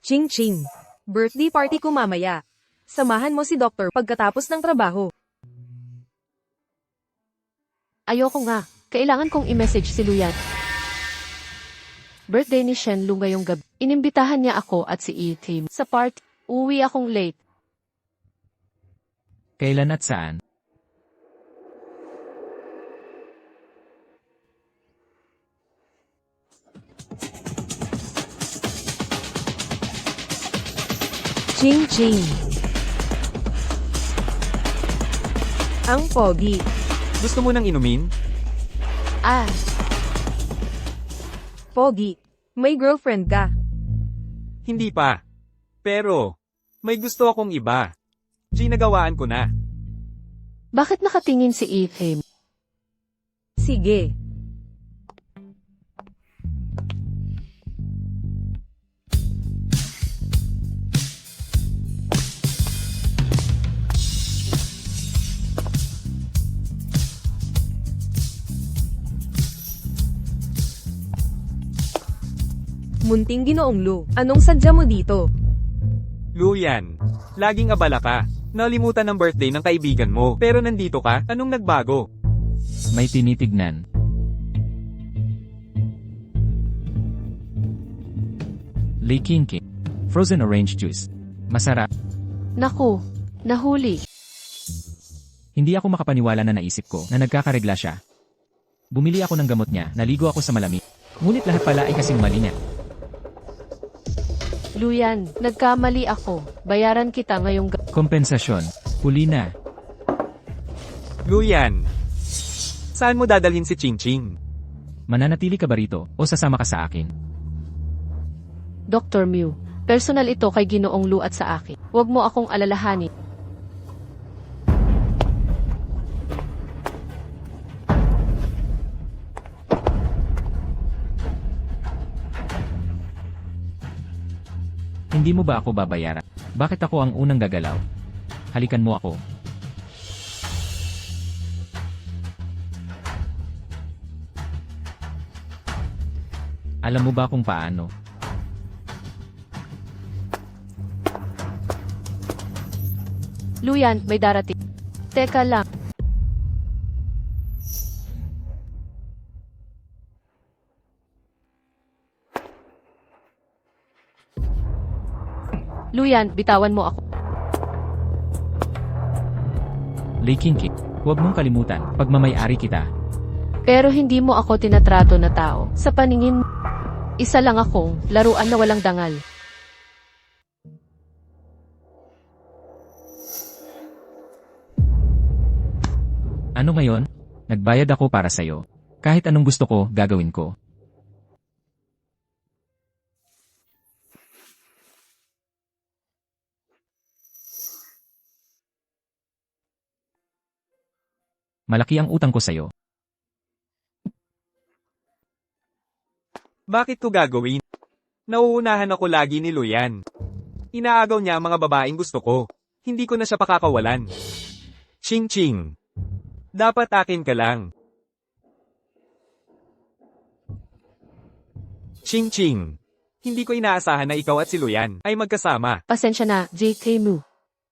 Ching Ching. Birthday party ko mamaya. Samahan mo si Doktor pagkatapos ng trabaho. Ayoko nga. Kailangan kong i-message si Luyan. Birthday ni Shenlu ngayong gabi. Inimbitahan niya ako at si E-Team sa party. Uwi akong late. Kailan at saan? Ching Ching. Ang pogi. Gusto mo nang inumin? Ah, Pogi. May girlfriend ka. Hindi pa. Pero, may gusto akong iba. Ginagawaan ko na. bakit nakatingin si E-Team? Sige. Munting Ginoong Lu, anong sadya mo dito? Luyan, laging abala ka. Nalimutan ng birthday ng kaibigan mo. Pero nandito ka, anong nagbago? May tinitignan. Lei Kinki. Frozen orange juice. Masarap. Naku, nahuli. Hindi ako makapaniwala na naisip ko na nagkakaregla siya. Bumili ako ng gamot niya, naligo ako sa malamig. Ngunit lahat pala ay kasing mali niya. Luyan, nagkamali ako. Bayaran kita ngayong Kompensasyon. Huli na. Luyan, saan mo dadalhin si Ching Ching? Mananatili ka ba rito o sasama ka sa akin? Dr. Mew. Personal ito kay Ginoong Lu at sa akin. Huwag mo akong alalahanin. Hindi mo ba ako babayaran? Bakit ako ang unang gagalaw? Halikan mo ako. Alam mo ba kung paano? Luyan, may darating. Teka lang. Luyan, bitawan mo ako. Lei Kinki, huwag mong kalimutan, pagmamay-ari kita. Pero hindi mo ako tinatrato na tao. Sa paningin mo, isa lang akong laruan na walang dangal. Ano ngayon? Nagbayad ako para sa'yo. Kahit anong gusto ko, gagawin ko. Malaki ang utang ko sa'yo. Bakit ko gagawin? Nauunahan ako lagi ni Luyan. Inaagaw niya ang mga babaeng gusto ko. Hindi ko na siya pakakawalan. Ching Ching. Dapat akin ka lang. Ching Ching. Hindi ko inaasahan na ikaw at si Luyan ay magkasama. Pasensya na, JK Mu.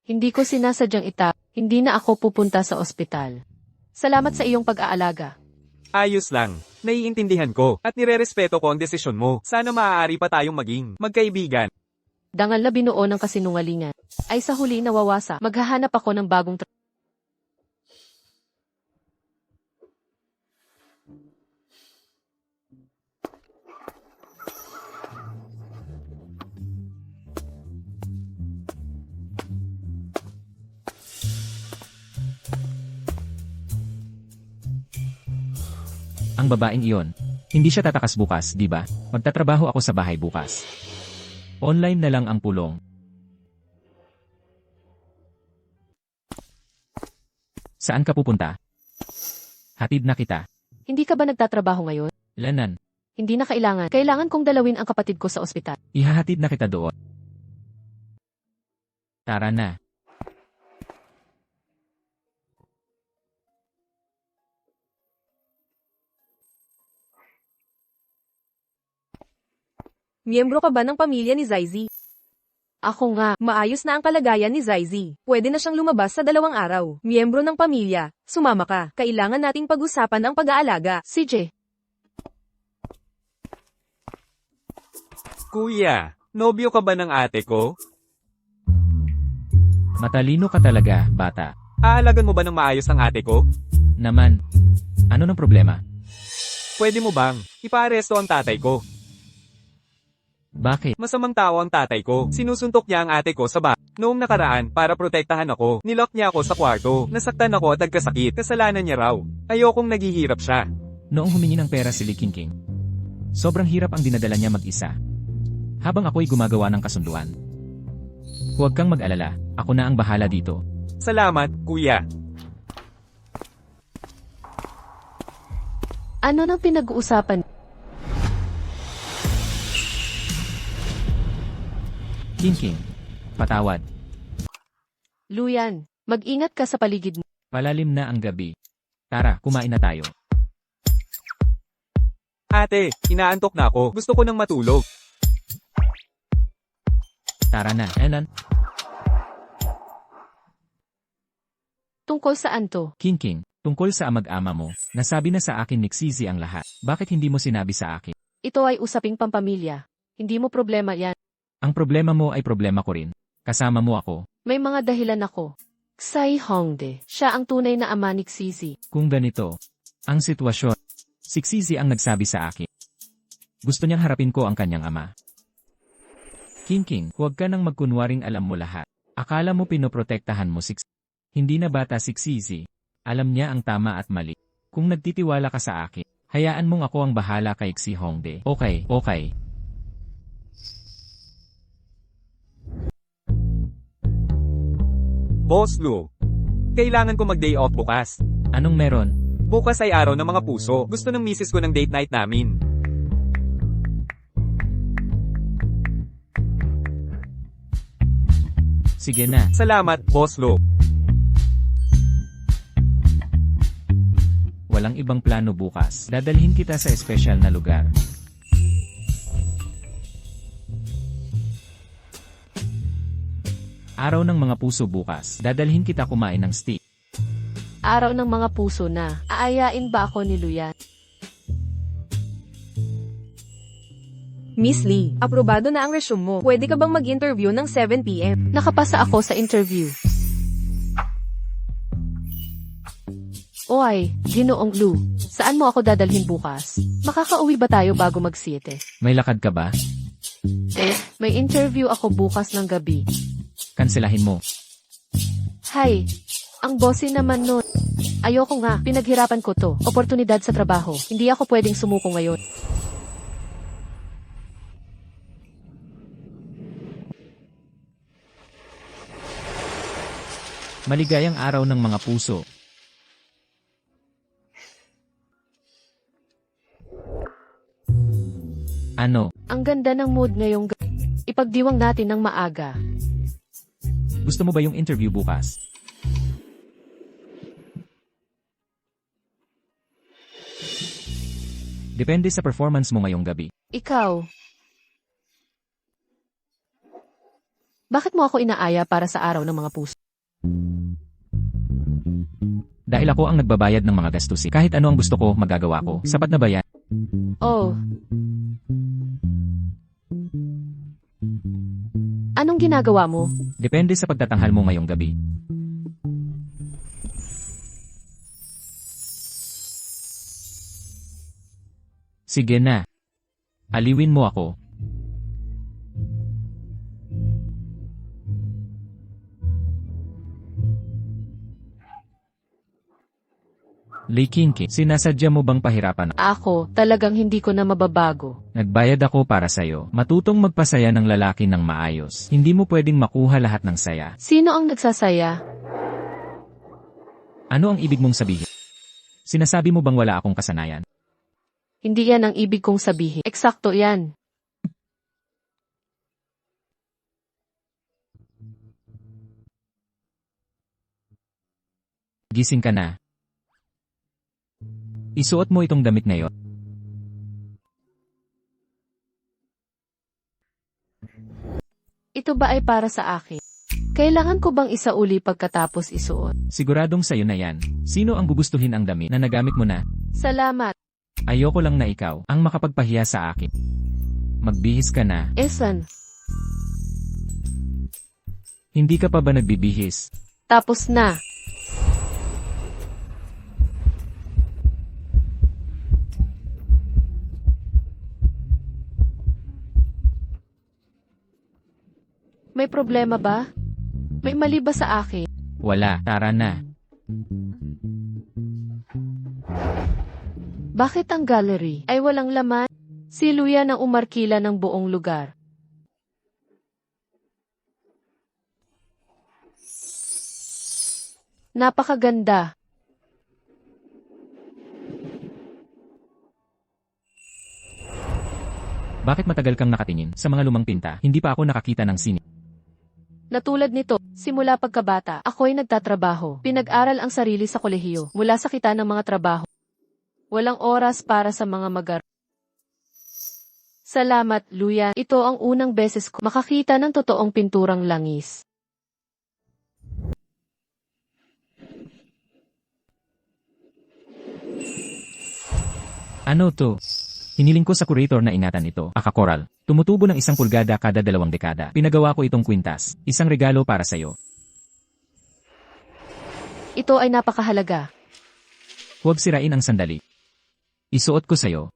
Hindi ko sinasadyang hindi na ako pupunta sa ospital. Salamat sa iyong pag-aalaga. Ayos lang. Naiintindihan ko at nirerespeto ko ang desisyon mo. Sana maaari pa tayong maging magkaibigan. Dangal na binuo ng kasinungalingan. Ay sa huli nawawasa, maghahanap ako ng bagong Ang babaeng iyon, hindi siya tatakas bukas, di ba? Magtatrabaho ako sa bahay bukas. Online na lang ang pulong. Saan ka pupunta? Hatid na kita. Hindi ka ba nagtatrabaho ngayon? Lanan, Hindi na kailangan. Kailangan kong dalawin ang kapatid ko sa ospital. ihahatid na kita doon. Tara na. Miyembro ka ba ng pamilya ni Zaizi? Ako nga, Maayos na ang kalagayan ni Zaizi. Pwede na siyang lumabas sa 2 araw. Miyembro ng pamilya, sumama ka. Kailangan nating pag-usapan ang pag-aalaga. CJ. Kuya, nobyo ka ba ng ate ko? Matalino ka talaga, bata. Aalagan mo ba ng maayos ang ate ko? Naman. Ano ng problema? Pwede mo bang ipa-aresto ang tatay ko? Bakit? Masamang tao ang tatay ko. Sinusuntok niya ang ate ko sa bahay. Noong nakaraan, para protektahan ako, nilock niya ako sa kwarto. Nasaktan ako at nagkasakit. Kasalanan niya raw. Ayokong naghihirap siya. Noong humingi ng pera si Lee King, sobrang hirap ang dinadala niya mag-isa. Habang ako'y gumagawa ng kasunduan. Huwag kang mag-alala, ako na ang bahala dito. Salamat, kuya. Ano nang pinag-uusapan? King, patawad. Luyan, mag-ingat ka sa paligid mo. Palalim na ang gabi. Tara, kumain na tayo. Ate, inaantok na ako. Gusto ko nang matulog. Tara na, Enan. Tungkol saan to? King, tungkol sa amag-ama mo, nasabi na sa akin ni Xizi ang lahat. Bakit hindi mo sinabi sa akin? Ito ay usaping pampamilya. Hindi mo problema yan. Ang problema mo ay problema ko rin. Kasama mo ako. May mga dahilan ako. Tsai Hongde, siya ang tunay na ama ni Xizi. Kung ganito, ang sitwasyon, si Xizi ang nagsabi sa akin. Gusto niyang harapin ko ang kanyang ama. King, huwag ka nang magkunwaring alam mo lahat. Akala mo pinoprotektahan mo si Xizi. Hindi na bata si Xizi. Alam niya ang tama at mali. Kung nagtitiwala ka sa akin, hayaan mong ako ang bahala kay Xi Hongde. Okay. Boss Lu, kailangan ko mag-day off bukas. Anong meron? Bukas ay araw ng mga puso. Gusto ng misis ko ng date night namin. Sige na. Salamat, Boss Lu. Walang ibang plano bukas. Dadalhin kita sa espesyal na lugar. Araw ng mga puso bukas. Dadalhin kita kumain ng steak. Araw ng mga puso na. Aayain ba ako ni Luyan? Miss Lee, aprobado na ang resume mo. Pwede ka bang mag-interview ng 7 p.m.? Nakapasa ako sa interview. Oy, Ginoong Lu, saan mo ako dadalhin bukas? Makakauwi ba tayo bago mag-7? May lakad ka ba? May interview ako bukas ng gabi. Kanselahin mo. Hay, ang bossy naman nun. Ayoko nga, pinaghirapan ko to. Oportunidad sa trabaho. Hindi ako pwedeng sumuko ngayon. Maligayang araw ng mga puso. Ano? Ang ganda ng mood ngayong ipagdiwang natin ng maaga. Gusto mo ba yung interview bukas? Depende sa performance mo ngayong gabi. Ikaw, Bakit mo ako inaaya para sa araw ng mga puso? Dahil ako ang nagbabayad ng mga gastusin. Kahit ano ang gusto ko, magagawa ko. Sapat na ba yan? Oh. Anong ginagawa mo? Depende sa pagtatanghal mo ngayong gabi. Sige na. Aliwin mo ako. Likinki, sinasadya mo bang pahirapan? Ako, talagang hindi ko na mababago. Nagbayad ako para sa'yo. Matutong magpasaya ng lalaki ng maayos. Hindi mo pwedeng makuha lahat ng saya. Sino ang nagsasaya? Ano ang ibig mong sabihin? Sinasabi mo bang wala akong kasanayan? Hindi yan ang ibig kong sabihin. Eksakto yan. Gising ka na. Isuot mo itong damit ngayon. Ito ba ay para sa akin? Kailangan ko bang isauli pagkatapos isuot? Siguradong sa'yo na yan. Sino ang gugustuhin ang damit na nagamit mo na? Salamat. Ayoko lang na ikaw ang makapagpahiya sa akin. Magbihis ka na. Esan. Hindi ka pa ba nagbibihis? Tapos na. May problema ba? May mali ba sa akin? Wala, tara na. Bakit ang gallery ay walang laman? Si Luya ang umarkila ng buong lugar. Napakaganda. Bakit matagal kang nakatingin sa mga lumang pinta? Hindi pa ako nakakita ng sine. Natulad nito, simula pagkabata, ako'y nagtatrabaho. Pinag-aral ang sarili sa kolehiyo, mula sa kita ng mga trabaho. Walang oras para sa mga magar. Salamat, Luya. Ito ang unang beses ko makakita ng totoong pinturang langis. Ano to? Hiniling ko sa curator na ingatan ito. Akakoral. Tumutubo ng 1 pulgada kada 2 dekada. Pinagawa ko itong kwintas. Isang regalo para sa'yo. Ito ay napakahalaga. Huwag sirain ang sandali. Isuot ko sa'yo.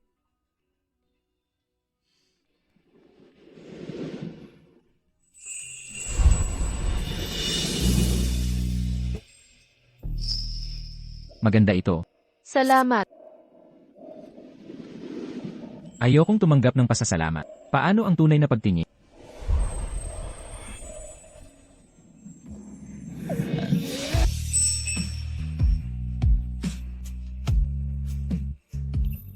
Maganda ito. Salamat. Ayokong tumanggap ng pasasalamat. Paano ang tunay na pagtingin?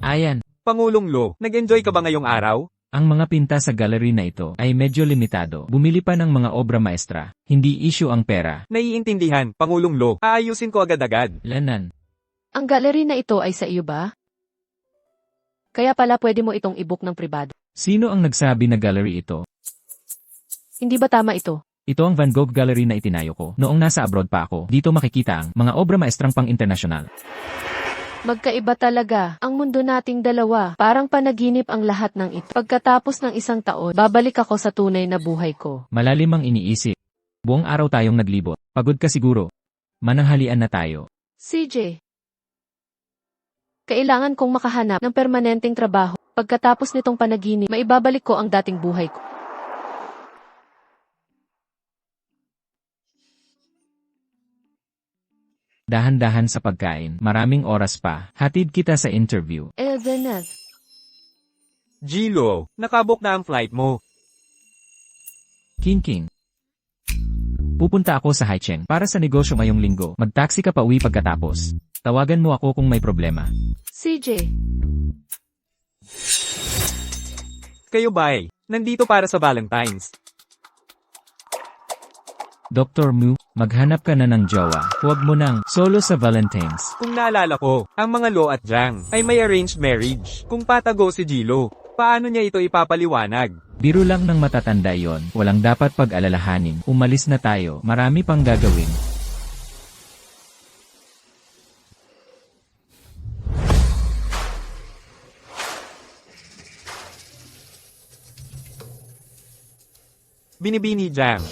Ayan, Pangulong Lo, nag-enjoy ka ba ngayong araw? ang mga pinta sa gallery na ito ay medyo limitado. Bumili pa ng mga obra maestra. Hindi issue ang pera. Naiintindihan, Pangulong Lo. Aayusin ko agad-agad. Lanan. Ang gallery na ito ay sa iyo ba? Kaya pala pwede mo itong i-book ng pribado. Sino ang nagsabi na gallery ito? Hindi ba tama ito? Ito ang Van Gogh Gallery na itinayo ko. Noong nasa abroad pa ako, dito makikita ang mga obra maestrang pang-internasyonal. Magkaiba talaga ang mundo nating dalawa. Parang panaginip ang lahat ng ito. Pagkatapos ng 1 taon, babalik ako sa tunay na buhay ko. Malalim ang iniisip. Buong araw tayong naglibot. Pagod ka siguro. Mananghalian na tayo. CJ. Kailangan kong makahanap ng permanenteng trabaho. Pagkatapos nitong panaginip, maibabalik ko ang dating buhay ko. Dahan-dahan sa pagkain. Maraming oras pa. Hatid kita sa interview. Elvenet. Gilo, nakabok na ang flight mo. King. Pupunta ako sa Haicheng para sa negosyo ngayong linggo. Mag-taxi ka pa uwi pagkatapos. Tawagan mo ako kung may problema. CJ. Kayo bye. Nandito para sa Valentine's. Dr. Mu, maghanap ka na ng jowa. Huwag mo nang solo sa Valentine's. Kung naalala ko, ang mga Lo at Jiang ay may arranged marriage. Kung patago si Gilo, paano niya ito ipapaliwanag? Biro lang ng matatanda yon, walang dapat pag-alalahanin. Umalis na tayo, marami pang gagawin. Binibini Jam.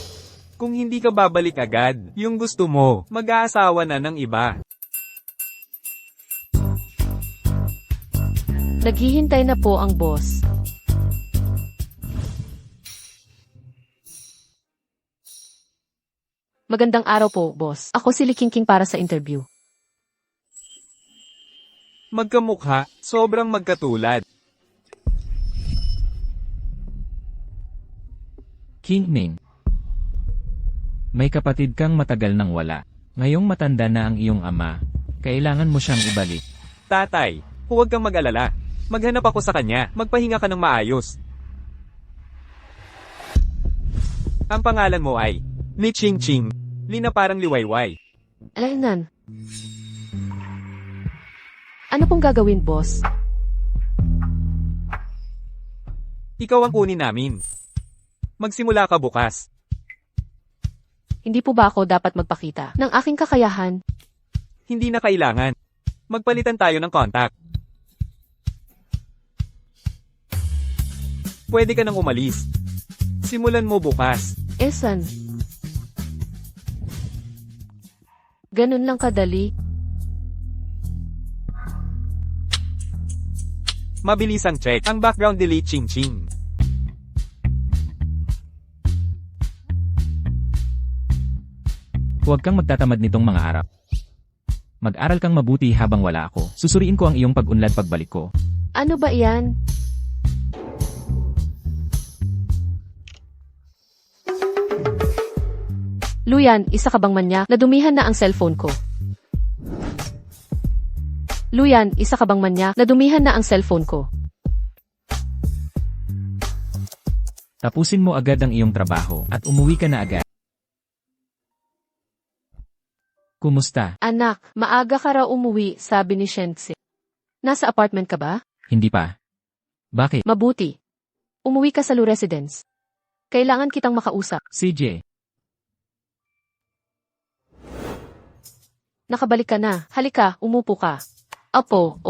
Kung hindi ka babalik agad, yung gusto mo, mag-aasawa na ng iba. Naghihintay na po ang boss. Magandang araw po, boss. Ako si Likingking para sa interview. Magkamukha, sobrang magkatulad. King Ming. May kapatid kang matagal nang wala. Ngayong matanda na ang iyong ama, kailangan mo siyang ibalik. Tatay, huwag kang mag-alala. Maghanap ako sa kanya, magpahinga ka ng maayos. Ang pangalan mo ay Ni Ching Ching. Lina parang liwayway. Alainan. Ano pong gagawin, boss? Ikaw ang kunin namin. Magsimula ka bukas. Hindi po ba ako dapat magpakita ng aking kakayahan? Hindi na kailangan. Magpalitan tayo ng contact. Pwede ka nang umalis. Simulan mo bukas. Esan? Ganun lang kadali. Mabilis ang check. Ang background delete Ching Ching. Huwag kang magtatamad nitong mga araw. Mag-aral kang mabuti habang wala ako. Susuriin ko ang iyong pag-unlad pagbalik ko. Ano ba iyan? Luyan, isa ka bang manyak? Nadumihan na ang cellphone ko. Luyan, isa ka bang manyak? Nadumihan na ang cellphone ko. Tapusin mo agad ang iyong trabaho at umuwi ka na agad. Kumusta? Anak, maaga ka raw umuwi, sabi ni Shense. Nasa apartment ka ba? Hindi pa. Bakit? Mabuti. Umuwi ka sa Lu Residence. Kailangan kitang makausap. CJ, Nakabalik ka na. Halika, umupo ka. Opo.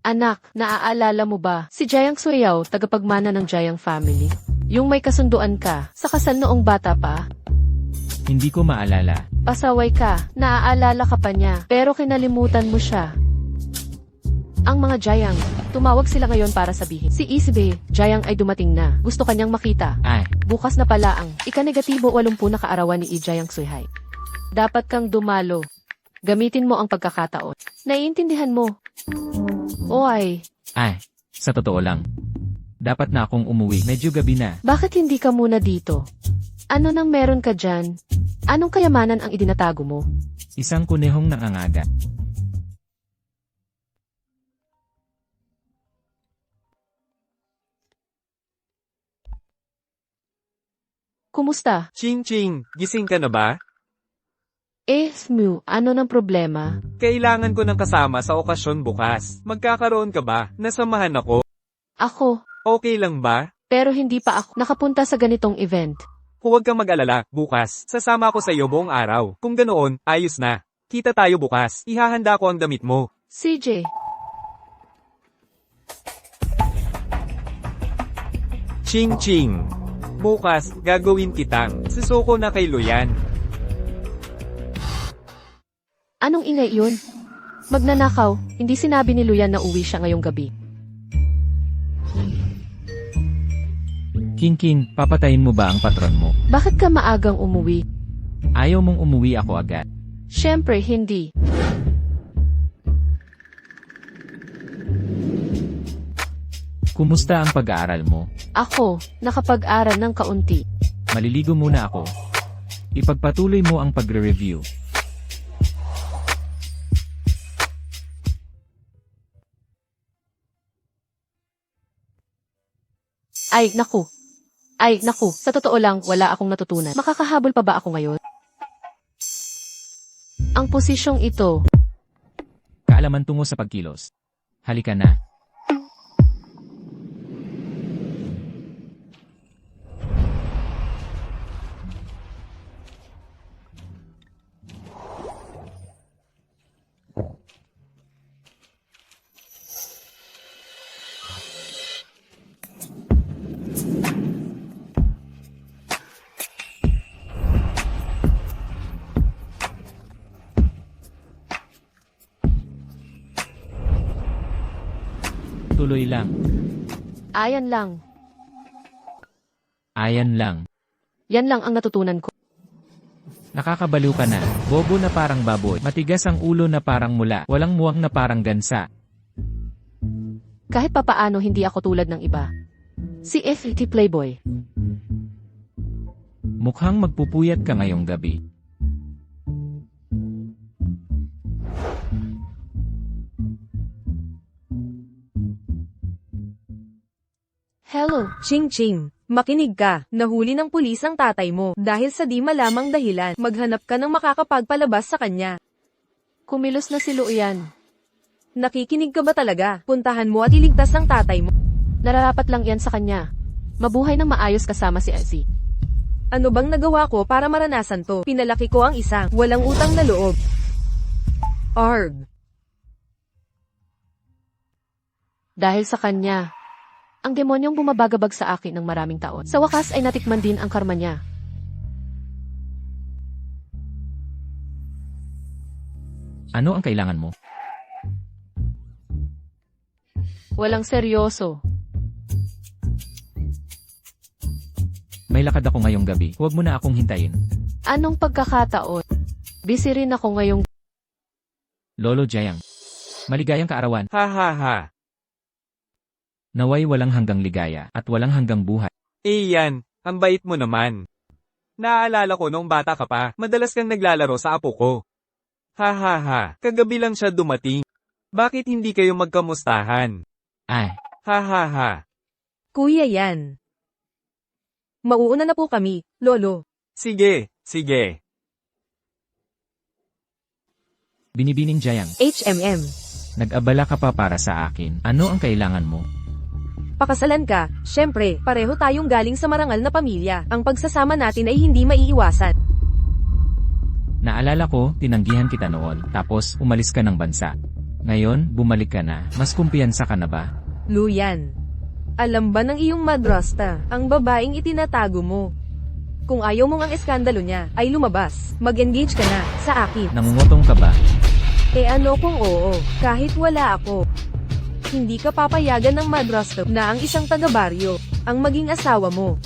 Anak, naaalala mo ba si Jayang Suyaw, tagapagmana ng Jayang family? Yung may kasunduan ka sa kasal noong bata pa? hindi ko maalala. Pasaway ka, naaalala ka pa niya, pero kinalimutan mo siya. Ang mga Jayang, tumawag sila ngayon para sabihin. Si Isbe, Jayang ay dumating na. Gusto kanyang makita. Ay, Bukas na pala ang ika-negatibo 80 na kaarawan ni Jayang Suhay. Dapat kang dumalo. Gamitin mo ang pagkakataon. Naiintindihan mo. sa totoo lang. Dapat na akong umuwi. Medyo gabi na. Bakit hindi ka muna dito? Ano nang meron ka dyan? Anong kayamanan ang idinatago mo? Isang kunehong nangangaga. Kumusta? Ching Ching, gising ka na ba? Smu, ano ng problema? Kailangan ko ng kasama sa okasyon bukas. Magkakaroon ka ba? Nasamahan ako. Ako, Okay lang ba? pero hindi pa ako nakapunta sa ganitong event. Huwag kang mag-alala, bukas. Sasama ako sa iyo buong araw. Kung ganoon, ayos na. Kita tayo bukas. Ihahanda ko ang damit mo. CJ, Ching Ching. Bukas, gagawin kitang susuko na kay Luyan. anong ingay yun? Magnanakaw, hindi sinabi ni Luyan na uwi siya ngayong gabi. King, papatayin mo ba ang patron mo? Bakit ka maagang umuwi? Ayaw mong umuwi ako agad. Siyempre, hindi. Kumusta ang pag-aaral mo? Ako, nakapag-aral ng kaunti. Maliligo muna ako. Ipagpatuloy mo ang pagre-review. Ay, naku. Sa totoo lang, wala akong natutunan. Makakahabol pa ba ako ngayon? Ang posisyong ito, Kaalaman tungo sa pagkilos. Halika na. Tuloy lang. Ayan lang. Ayan lang. Yan lang ang natutunan ko. Nakakabaliw ka na. Bobo na parang baboy. Matigas ang ulo na parang mula. Walang muwang na parang gansa. Kahit papaano hindi ako tulad ng iba. Si FET Playboy. Mukhang magpupuyat ka ngayong gabi. Hello. Ching Ching, makinig ka, nahuli ng pulis ang tatay mo, dahil sa di malamang dahilan, maghanap ka ng makakapagpalabas sa kanya. Kumilos na si Luyan. Nakikinig ka ba talaga? Puntahan mo at iligtas ang tatay mo. Nararapat lang yan sa kanya. Mabuhay ng maayos kasama si Azzy. Ano bang nagawa ko para maranasan to? Pinalaki ko ang isang, walang utang na loob. Arg. Dahil sa kanya, ang demonyong bumabagabag sa akin ng maraming taon. Sa wakas ay natikman din ang karma niya. Ano ang kailangan mo? Walang seryoso. May lakad ako ngayong gabi. Huwag mo na akong hintayin. Anong pagkakataon? Busy rin ako ngayong... Lolo Jayang. Maligayang kaarawan. Ha ha ha. Naway walang hanggang ligaya at walang hanggang buhay. Iyan, ang bait mo naman. Naaalala ko nung bata ka pa, madalas kang naglalaro sa apo ko. Ha ha ha, kagabi lang siya dumating. Bakit hindi kayo magkamustahan? Ay, Ha ha ha. Kuya yan. Mauuna na po kami, Lolo. Sige, sige. binibining Jayang. HMM. Nag-abala ka pa para sa akin. Ano ang kailangan mo? Pakasalan ka, syempre, pareho tayong galing sa marangal na pamilya. Ang pagsasama natin ay hindi maiiwasan. Naalala ko, tinanggihan kita noon, tapos umalis ka ng bansa. Ngayon, bumalik ka na. Mas kumpiyansa ka na ba? Luyan. Alam ba ng iyong madrasta, ang babaeng itinatago mo? Kung ayaw mong ang eskandalo niya, ay lumabas. Mag-engage ka na, sa akin. Nangungutong ka ba? Eh ano kung oo, kahit wala ako. Hindi ka papayagan ng madrasta na ang isang taga-baryo, ang maging asawa mo.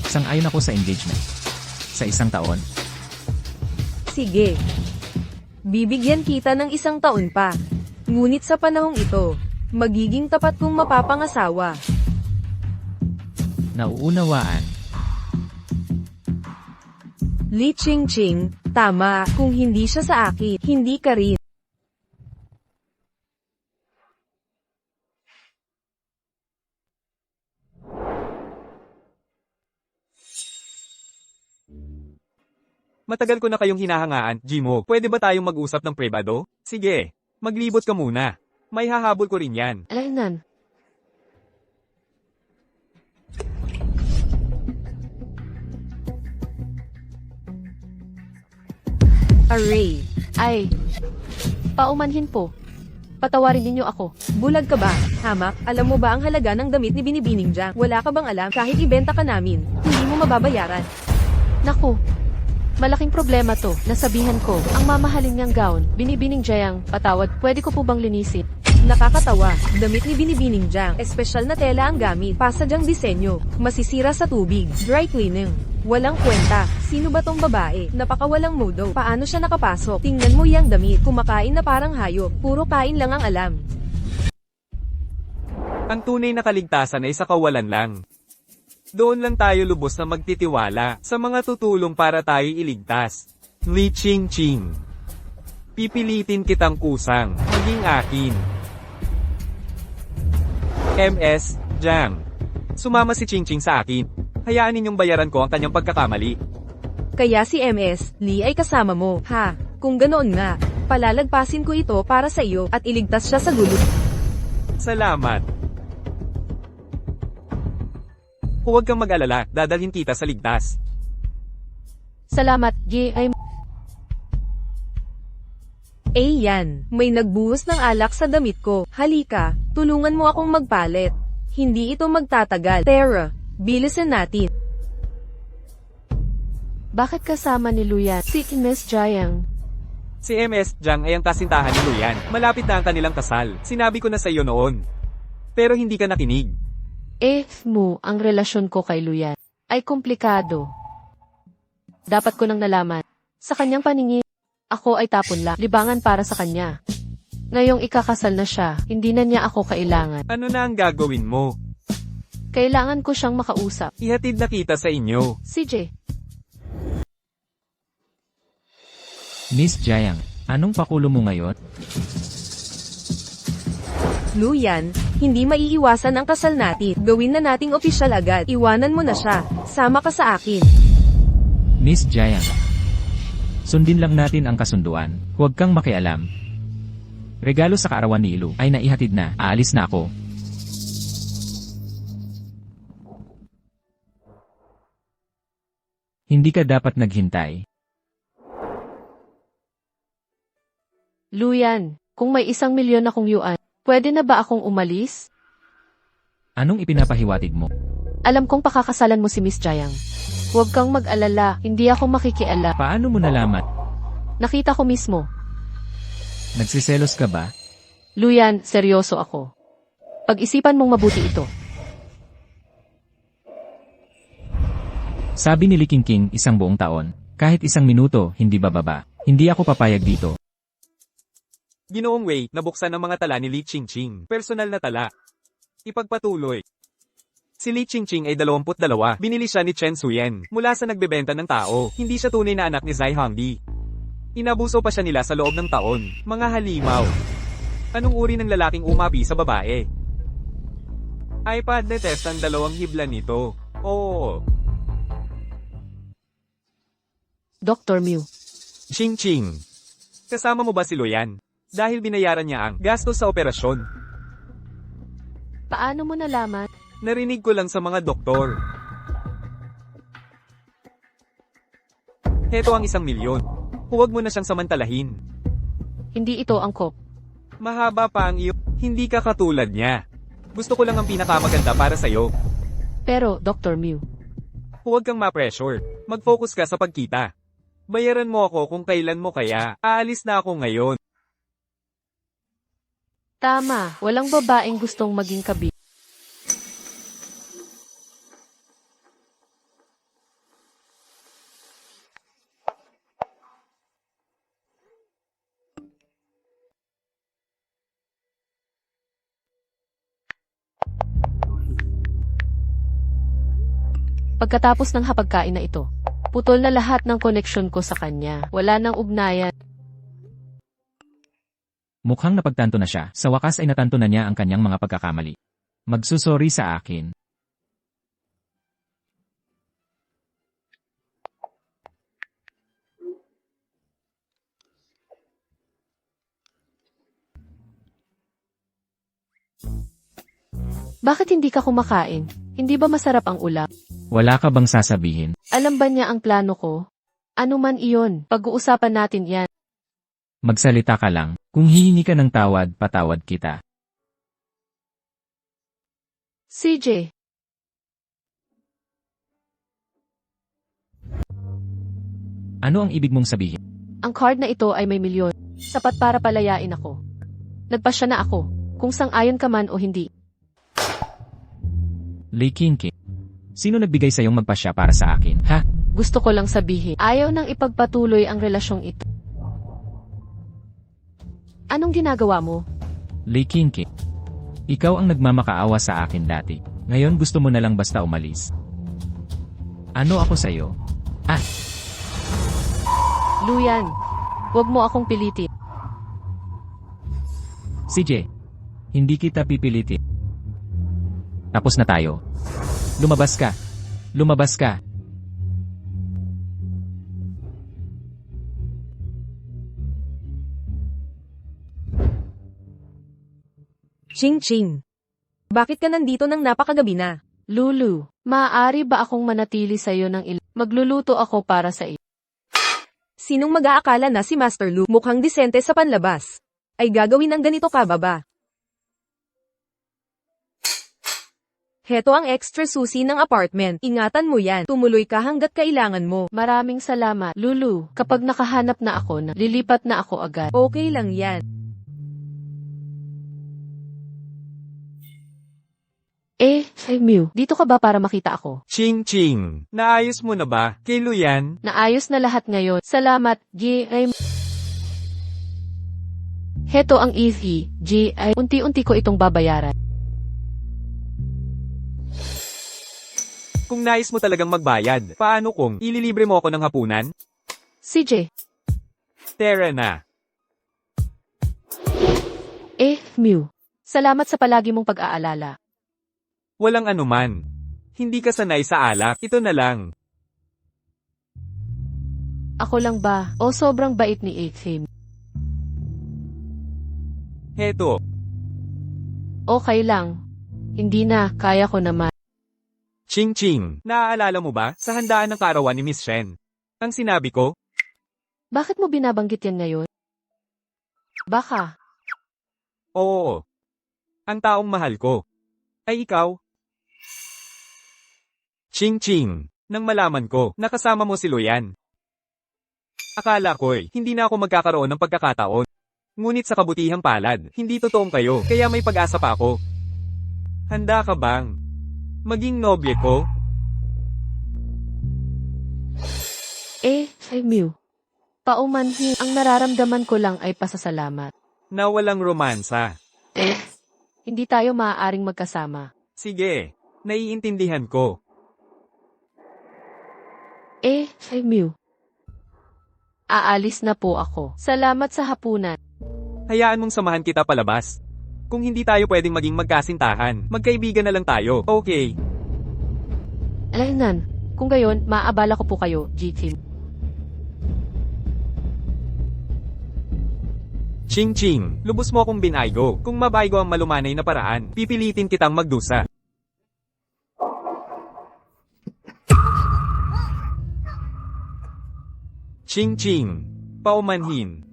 Sang-ayon ako sa engagement. Sa 1 taon. Sige. Bibigyan kita ng 1 taon pa. Ngunit sa panahong ito, magiging tapat kong mapapangasawa. Nauunawaan. Li Ching Ching, tama, kung hindi siya sa akin, hindi ka rin. Matagal ko na kayong hinahangaan, Jimo. Pwede ba tayong mag-usap ng privado? Sige, maglibot ka muna. May hahabol ko rin yan. Alainan. Array. Ay. Paumanhin po. Patawarin ninyo ako. Bulag ka ba? Hamak, alam mo ba ang halaga ng damit ni Binibining Jang? Wala ka bang alam kahit ibenta ka namin, hindi mo mababayaran? Naku. Malaking problema to. Nasabihan ko. Ang mamahalin niyang gown. Binibining Jayang. Patawad. Pwede ko po bang linisin? Nakakatawa, damit ni Binibining Jang, espesyal na tela ang gamit, pasadyang disenyo, masisira sa tubig, dry cleaning. Walang kwenta, sino ba tong babae? Napakawalang modo, paano siya nakapasok? Tingnan mo yang damit, kumakain na parang hayop, puro kain lang ang alam. Ang tunay na kaligtasan ay sa kawalan lang. Doon lang tayo lubos na magtitiwala sa mga tutulong para tayo iligtas. Li Ching Ching. Pipilitin kitang kusang, maging akin. MS, Jang. Sumama si Ching Ching sa akin. Hayaan ninyong bayaran ko ang kanyang pagkakamali. Kaya si MS, Lee ay kasama mo, ha? Kung ganoon nga, palalagpasin ko ito para sa iyo at iligtas siya sa gulo. Salamat. Huwag kang mag-alala, dadalhin kita sa ligtas. Salamat, G. Ay... Eh yan, may nagbuhos ng alak sa damit ko. Halika, tulungan mo akong magpalit. Hindi ito magtatagal. Tara, bilisan natin. Bakit kasama ni Luyan si Miss Jayang? Si MS Jiang ay ang kasintahan ni Luyan. Malapit na ang kanilang kasal. Sinabi ko na sa iyo noon. Pero hindi ka nakinig. Ang relasyon ko kay Luyan ay komplikado. Dapat ko nang nalaman. Sa kanyang paningin, ako ay tapon lang, libangan para sa kanya. Ngayong ikakasal na siya, hindi na niya ako kailangan. Ano na ang gagawin mo? Kailangan ko siyang makausap. Ihatid na kita sa inyo. CJ, Miss Jiang, anong pakulo mo ngayon? Luyan, hindi maiiwasan ang kasal natin. Gawin na nating opisyal agad. Iwanan mo na siya. Sama ka sa akin. Miss Jiang, sundin lang natin ang kasunduan. Huwag kang makialam. Regalo sa kaarawan ni Ilu ay naihatid na. Aalis na ako. Hindi ka dapat naghintay. Luyan, kung may 1 milyon akong yuan, pwede na ba akong umalis? Anong ipinapahiwatig mo? Alam kong pakakasalan mo si Miss Jiang. Huwag kang mag-alala, hindi ako makikiala. Paano mo nalaman? Nakita ko mismo. Nagsiselos ka ba? Luyan, seryoso ako. Pag-isipan mong mabuti ito. Sabi ni Li Qingqing 1 buong taon, kahit 1 minuto, hindi bababa. Hindi ako papayag dito. Ginoong Wei, nabuksan ang mga tala ni Li Qingqing. Personal na tala. Ipagpatuloy. Si Li Qingqing ay 22. Binili siya ni Chen Suyen mula sa nagbebenta ng tao. Hindi siya tunay na anak ni Zai Hongdi. Inabuso pa siya nila sa loob ng taon. Mga halimaw. Anong uri ng lalaking umapi sa babae? iPad detest ang 2 hibla nito. Oo. Dr. Mew. Qingqing. Kasama mo ba si Luyan? Dahil binayaran niya ang gastos sa operasyon. Paano mo nalaman? Narinig ko lang sa mga doktor. Heto ang 1 milyon. Huwag mo na siyang samantalahin. Hindi ito angkop. Mahaba pa ang iyo. Hindi ka katulad niya. Gusto ko lang ang pinakamaganda para sa'yo. Pero, Dr. Mew, Huwag kang ma-pressure. Mag-focus ka sa pagkita. Bayaran mo ako kung kailan mo kaya. Aalis na ako ngayon. tama, walang babaeng gustong maging kabi. Pagkatapos ng hapagkain na ito, putol na lahat ng koneksyon ko sa kanya. Wala nang ugnayan. Mukhang napagtanto na siya. Sa wakas ay natanto na niya ang kanyang mga pagkakamali. Magsusori sa akin. Bakit hindi ka kumakain? Hindi ba masarap ang ulam? Wala ka bang sasabihin? Alam ba niya ang plano ko? Ano man iyon, pag-uusapan natin yan. Magsalita ka lang. Kung hihingi ka ng tawad, patawad kita. CJ, Ano ang ibig mong sabihin? ang card na ito ay may milyon. Sapat para palayain ako. Nagpasya na ako, kung sang-ayon ka man o hindi. Li Qingqing. Sino nagbigay sa iyong magpasya para sa akin, ha? Gusto ko lang sabihin, ayaw nang ipagpatuloy ang relasyong ito. Anong ginagawa mo? Li Qingqing. Ikaw ang nagmamakaawa sa akin dati. Ngayon gusto mo na lang basta umalis. Ano ako sa'yo? Ah, Luyan, huwag mo akong pilitin. CJ. Hindi kita pipilitin. Tapos na tayo. Lumabas ka. Lumabas ka. Ching-ching. Bakit ka nandito ng napakagabi na? Lulu, maaari ba akong manatili sa'yo ng Magluluto ako para sa iyo. Sinong mag-aakala na si Master Lu mukhang disente sa panlabas? Ay gagawin ng ganito ka, baba? Heto ang extra susi ng apartment. Ingatan mo yan. Tumuloy ka hanggat kailangan mo. Maraming salamat, Lulu. Kapag nakahanap na ako, lilipat na ako agad. Okay lang yan. Mew, dito ka ba para makita ako? Ching Ching, naayos mo na ba? Kay Luyan? Naayos na lahat ngayon. Salamat, G.I. Heto ang easy, G.I. Unti-unti ko itong babayaran. Kung nais mo talagang magbayad, paano kung ililibre mo ako ng hapunan? CJ. Tara na. Mew. Salamat sa palagi mong pag-aalala. Walang anuman. Hindi ka sanay sa alak, ito na lang. Ako lang ba? O sobrang bait ni Him. Heto, Okay lang. Hindi na, kaya ko naman. Ching Ching, naaalala mo ba sa handaan ng kaarawan ni Miss Shen? Ang sinabi ko, Bakit mo binabanggit yan ngayon? Baka. oo. Ang taong mahal ko. Ay ikaw? Ching Ching, nang malaman ko, nakasama mo si Luyan. Akala ko'y, hindi na ako magkakaroon ng pagkakataon. Ngunit sa kabutihang palad, hindi totoong kayo, kaya may pag-asa pa ako. Handa ka bang maging nobye ko? Mew. Paumanhin, ang nararamdaman ko lang ay pasasalamat. Na walang romansa. Hindi tayo maaaring magkasama. Sige, naiintindihan ko. Mew. Aalis na po ako. Salamat sa hapunan. Hayaan mong samahan kita palabas. Kung hindi tayo pwedeng maging magkasintahan, magkaibigan na lang tayo, okay? Alainan, kung gayon, maaabala ko po kayo, G-Team. Ching Ching, lubos mo akong binaygo. Kung mabaygo ang malumanay na paraan, pipilitin kitang magdusa. Ching Ching, paumanhin.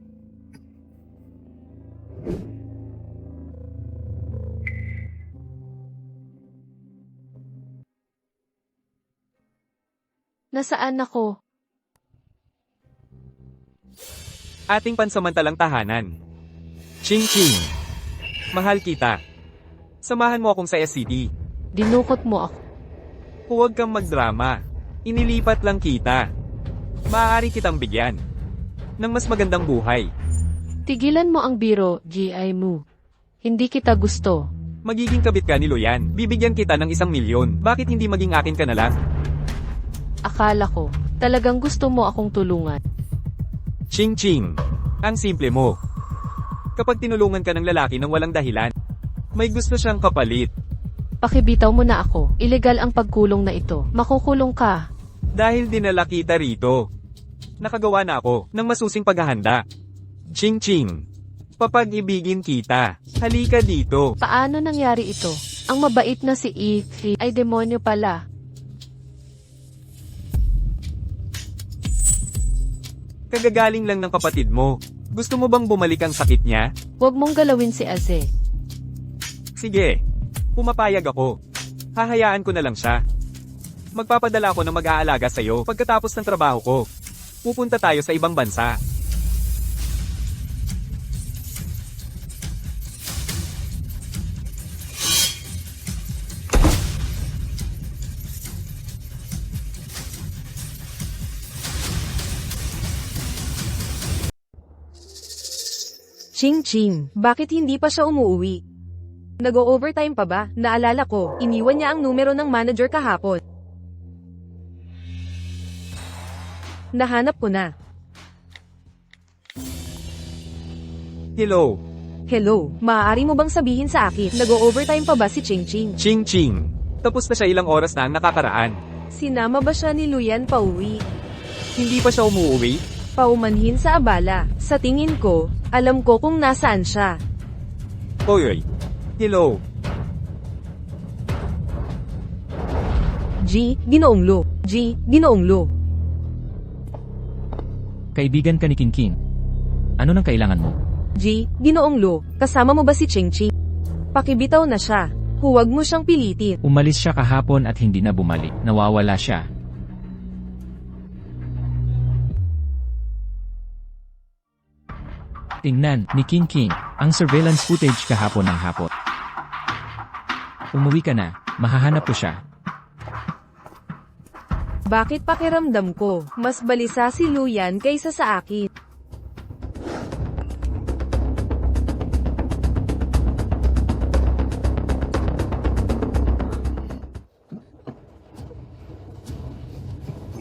Nasaan ako? Ating pansamantalang tahanan. Ching Ching, mahal kita. Samahan mo akong sa SCD. Dinukot mo ako. Huwag kang magdrama. Inilipat lang kita. Maaari kitang bigyan ng mas magandang buhay. Tigilan mo ang biro, G.I. Mu. Hindi kita gusto. Magiging kabit ka ni Luyan. Bibigyan kita ng 1 milyon. Bakit hindi maging akin ka na lang? Akala ko, talagang gusto mo akong tulungan. Ching Ching, ang simple mo. Kapag tinulungan ka ng lalaki ng walang dahilan, may gusto siyang kapalit. Pakibitaw mo na ako. Ilegal ang pagkulong na ito. Makukulong ka. Dahil dinala kita rito. Nakagawa na ako ng masusing paghahanda. Ching Ching, papag-ibigin kita. Halika dito. Paano nangyari ito? Ang mabait na si Ethy ay demonyo pala. Kagagaling lang ng kapatid mo. Gusto mo bang bumalik ang sakit niya? Huwag mong galawin si Aze. Sige, pumapayag ako. Hahayaan ko na lang siya. Magpapadala ako ng mag-aalaga sa'yo pagkatapos ng trabaho ko. Pupunta tayo sa ibang bansa. Ching Ching, bakit hindi pa siya umuwi? Nag-o-overtime pa ba? Naalala ko, iniwan niya ang numero ng manager kahapon. Nahanap ko na. Hello, Hello, maaari mo bang sabihin sa akin, nag-o-overtime pa ba si Ching Ching? Ching Ching. Tapos na siya ilang oras na ang nakakaraan. Sinama ba siya ni Luyan pauwi? Hindi pa siya umuwi? Paumanhin sa abala. Sa tingin ko, alam ko kung nasaan siya. Oy, hello. Ginoong Lo. Ginoong Lo. Kaibigan ka ni King King. Ano nang kailangan mo? Ginoong Lo, kasama mo ba si Ching Ching? Pakibitaw na siya. Huwag mo siyang pilitin. Umalis siya kahapon at hindi na bumalik. Nawawala siya. Tingnan, ni King King, ang surveillance footage kahapon ng hapon. Umuwi ka na, mahahanap ko siya. Bakit pakiramdam ko, mas balisa si Luyan kaysa sa akin?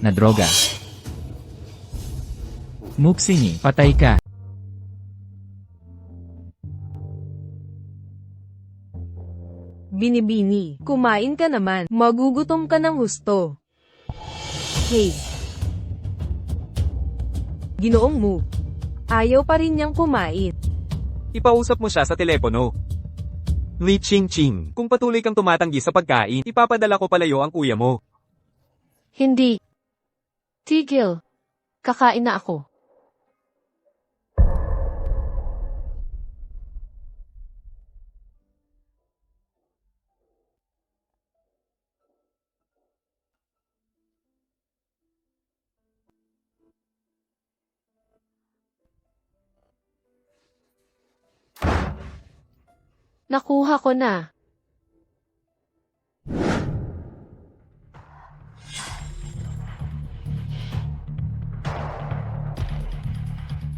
Na droga. Muksini, patay ka. Binibini, kumain ka naman, magugutom ka ng husto. Hey! Ginoong mo. Ayaw pa rin niyang kumain. Ipausap mo siya sa telepono. Li Ching Ching, kung patuloy kang tumatanggi sa pagkain, ipapadala ko palayo ang kuya mo. Hindi. Tigil. Kakain na ako. Nakuha ko na.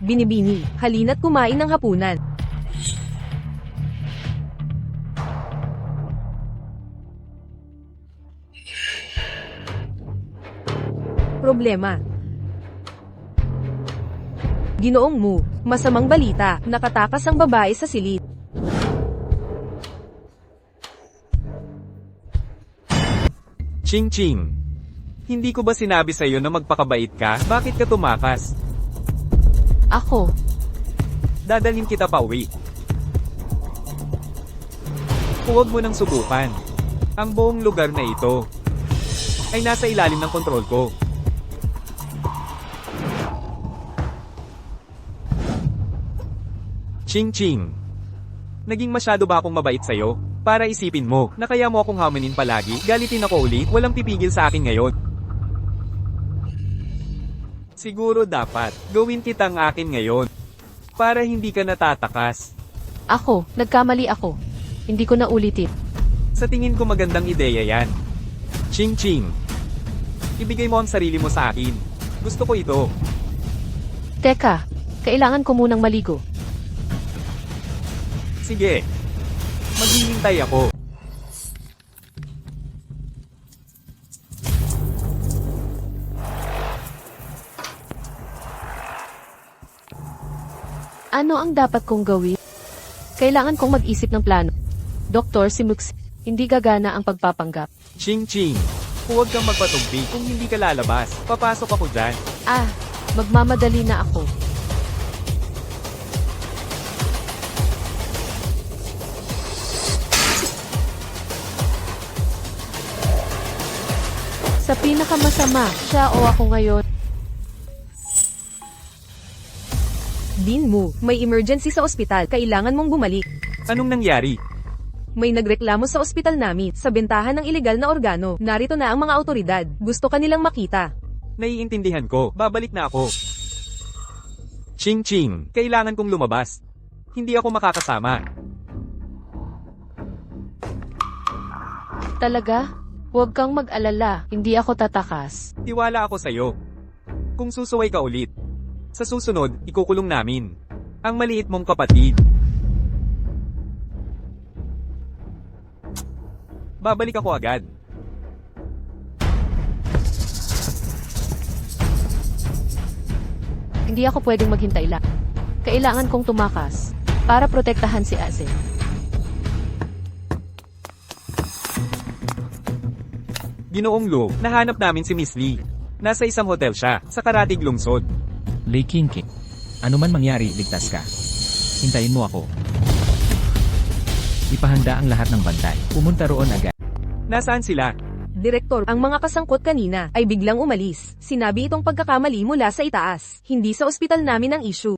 Binibini, halina't kumain ng hapunan. Problema. Ginoong mo, masamang balita, nakatakas ang babae sa silid. Ching Ching, hindi ko ba sinabi sa'yo na magpakabait ka? Bakit ka tumakas? Ako. Dadalhin kita pa uwi. Huwag mo nang subukan. Ang buong lugar na ito ay nasa ilalim ng kontrol ko. Ching Ching, naging masyado ba akong mabait sa'yo? Para isipin mo, na kaya mo akong hamanin palagi, galitin ako ulit, walang pipigil sa akin ngayon. Siguro dapat, gawin kitang akin ngayon. Para hindi ka natatakas. Ako. Nagkamali ako. Hindi ko na ulitin. Sa tingin ko magandang ideya yan. Ching Ching, ibigay mo ang sarili mo sa akin. Gusto ko ito. Teka. Kailangan ko munang maligo. Sige. Maghihintay ako. Ano ang dapat kong gawin? Kailangan kong mag-isip ng plano. Doktor, si Mux, hindi gagana ang pagpapanggap. Ching Ching, huwag kang magpatugpi kung hindi ka lalabas. Papasok ako dyan. Magmamadali na ako. Sa pinakamasama, siya o ako ngayon. Din mo, may emergency sa ospital, kailangan mong bumalik. Anong nangyari? May nagreklamo sa ospital namin, sa bentahan ng ilegal na organo. Narito na ang mga autoridad, gusto kanilang makita. Naiintindihan ko, babalik na ako. Ching Ching, kailangan kong lumabas. Hindi ako makakasama. Talaga? Huwag kang mag-alala, hindi ako tatakas. Tiwala ako sa'yo. Kung susuway ka ulit, sa susunod, ikukulong namin ang maliit mong kapatid. Babalik ako agad. Hindi ako pwedeng maghintay lang. Kailangan kong tumakas para protektahan si Aze. Ginoong Lu, nahanap namin si Miss Lee. Nasa isang hotel siya, sa Karatig Lungsod. Lei King King. Ano man mangyari, ligtas ka. Hintayin mo ako. Ipahanda ang lahat ng bantay. Pumunta roon agad. Nasaan sila? Direktor, ang mga kasangkot kanina ay biglang umalis. Sinabi itong pagkakamali mula sa itaas. Hindi sa ospital namin ang issue.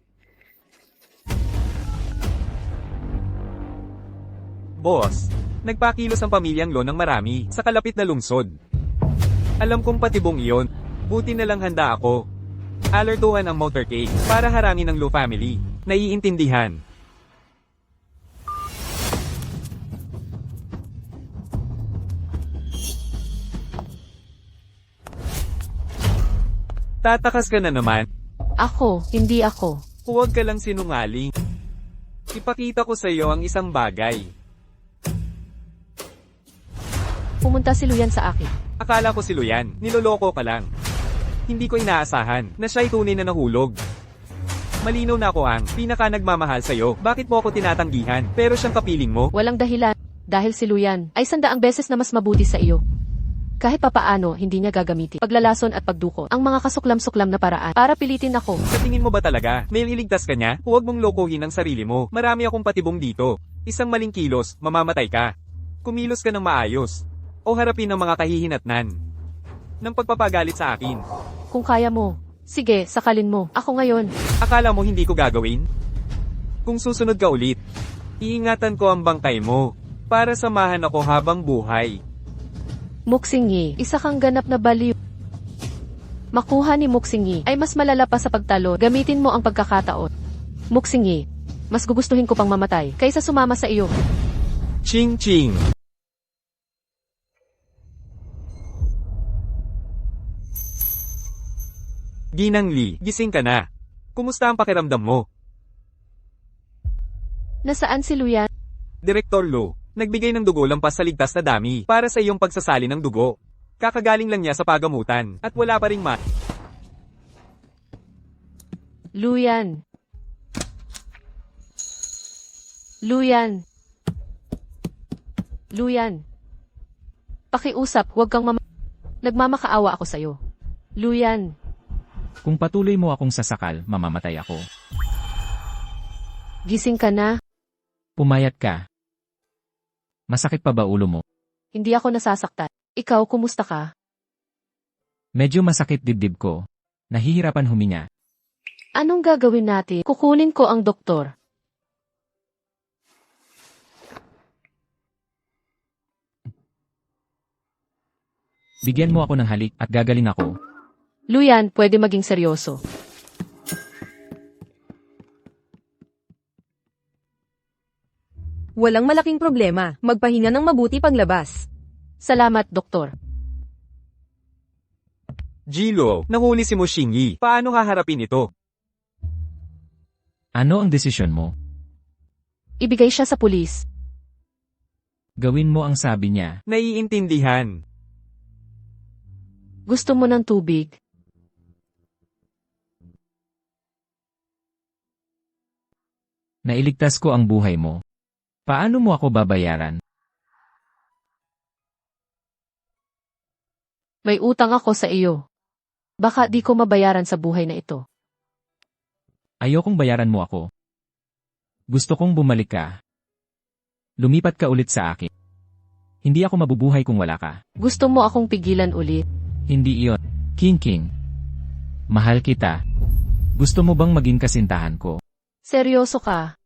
Boss, Nagpakilos ang pamilyang Lo ng marami sa kalapit na lungsod. Alam kong patibong iyon, buti na lang handa ako. Alertuhan ang motorcade para harangin ang Lo family. Naiintindihan. Tatakas ka na naman. Ako, hindi ako. Huwag ka lang sinungaling. Ipakita ko sa iyo ang isang bagay. Pumunta si Luyan sa akin. Akala ko si Luyan, niloloko ka lang. Hindi ko inaasahan na siya'y tunay na nahulog. Malinaw na ako ang pinaka nagmamahal sa'yo. Bakit mo ako tinatanggihan? Pero siyang kapiling mo? Walang dahilan. Dahil si Luyan ay 100 beses na mas mabuti sa iyo. Kahit papaano, hindi niya gagamitin paglalason at pagduko ang mga kasuklam-suklam na paraan para pilitin ako. Sa tingin mo ba talaga, may iligtas ka niya? Huwag mong lokohin ang sarili mo. Marami akong patibong dito. Isang maling kilos, mamamatay ka. Kumilos ka ng maayos. O harapin ang mga kahihinatnan ng pagpapagalit sa akin. Kung kaya mo, sige, sakalin mo. Ako ngayon. Akala mo hindi ko gagawin? Kung susunod ka ulit, iingatan ko ang bangkay mo para samahan ako habang buhay. Muksingi, isa kang ganap na baliw. Makuha ni Muksingi ay mas malala pa sa pagtalo. Gamitin mo ang pagkakataon. Muksingi, mas gugustuhin ko pang mamatay kaysa sumama sa iyo. Ching ching. Ginang Lee, gising ka na. Kumusta ang pakiramdam mo? Nasaan si Luyan? Direktor Lo, nagbigay ng dugo lampas sa ligtas na dami para sa iyong pagsasali ng dugo. Kakagaling lang niya sa pagamutan at wala pa ring Luyan. Luyan. Luyan. Pakiusap, huwag kang nagmamakaawa ako sa'yo. Luyan. Kung patuloy mo akong sasakal, mamamatay ako. Gising ka na? Pumayat ka. Masakit pa ba ulo mo? Hindi ako nasasaktan. Ikaw, kumusta ka? Medyo masakit dibdib ko. Nahihirapan huminga. Anong gagawin natin? Kukunin ko ang doktor. Bigyan mo ako ng halik at gagaling ako. Luyan, pwede maging seryoso. Walang malaking problema. Magpahinga ng mabuti paglabas. Salamat, doktor. Jilo, nahuli si Mushingi. Paano haharapin ito? Ano ang desisyon mo? Ibigay siya sa pulis. Gawin mo ang sabi niya. Naiintindihan. Gusto mo ng tubig? Nailigtas ko ang buhay mo. Paano mo ako babayaran? May utang ako sa iyo. Baka di ko mabayaran sa buhay na ito. Ayokong bayaran mo ako. Gusto kong bumalik ka. Lumipat ka ulit sa akin. Hindi ako mabubuhay kung wala ka. Gusto mo akong pigilan ulit? Hindi iyon. King. Mahal kita. Gusto mo bang maging kasintahan ko? Seryoso ka?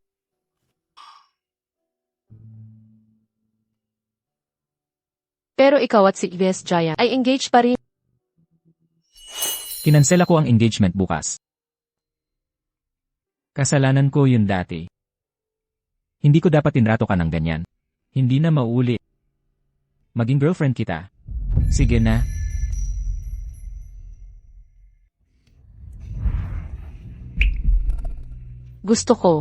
Pero ikaw at si West Giant ay engaged pa rin. Kinansela ko ang engagement bukas. Kasalanan ko yun dati. Hindi ko dapat tinrato ka ng ganyan. Hindi na maulit. Maging girlfriend kita. Sige na. Gusto ko.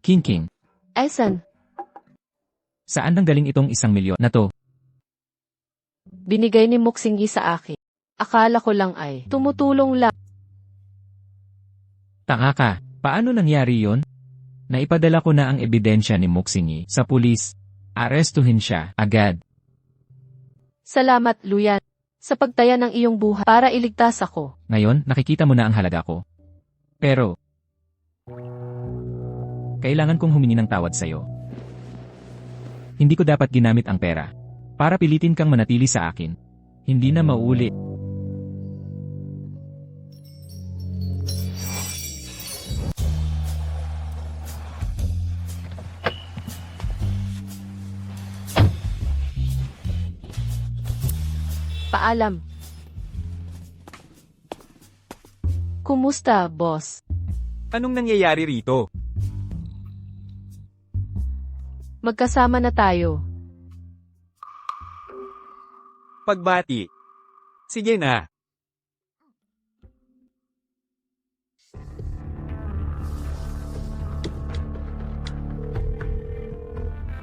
King. Esan, Saan nanggaling itong 1,000,000 na to? binigay ni Muksingi sa akin. Akala ko lang ay tumutulong lang. Tanga ka. Paano nangyari yon? Naipadala ko na ang ebidensya ni Muksingi sa pulis. Arestuhin siya agad. Salamat, Luyan, sa pagtaya ng iyong buhay para iligtas ako. Ngayon, nakikita mo na ang halaga ko. Pero, kailangan kong humingi ng tawad sa'yo. Hindi ko dapat ginamit ang pera. Para pilitin kang manatili sa akin. Hindi na maulit. Paalam. Kumusta, boss? Anong nangyayari rito? Magkasama na tayo. Pagbati. Sige na.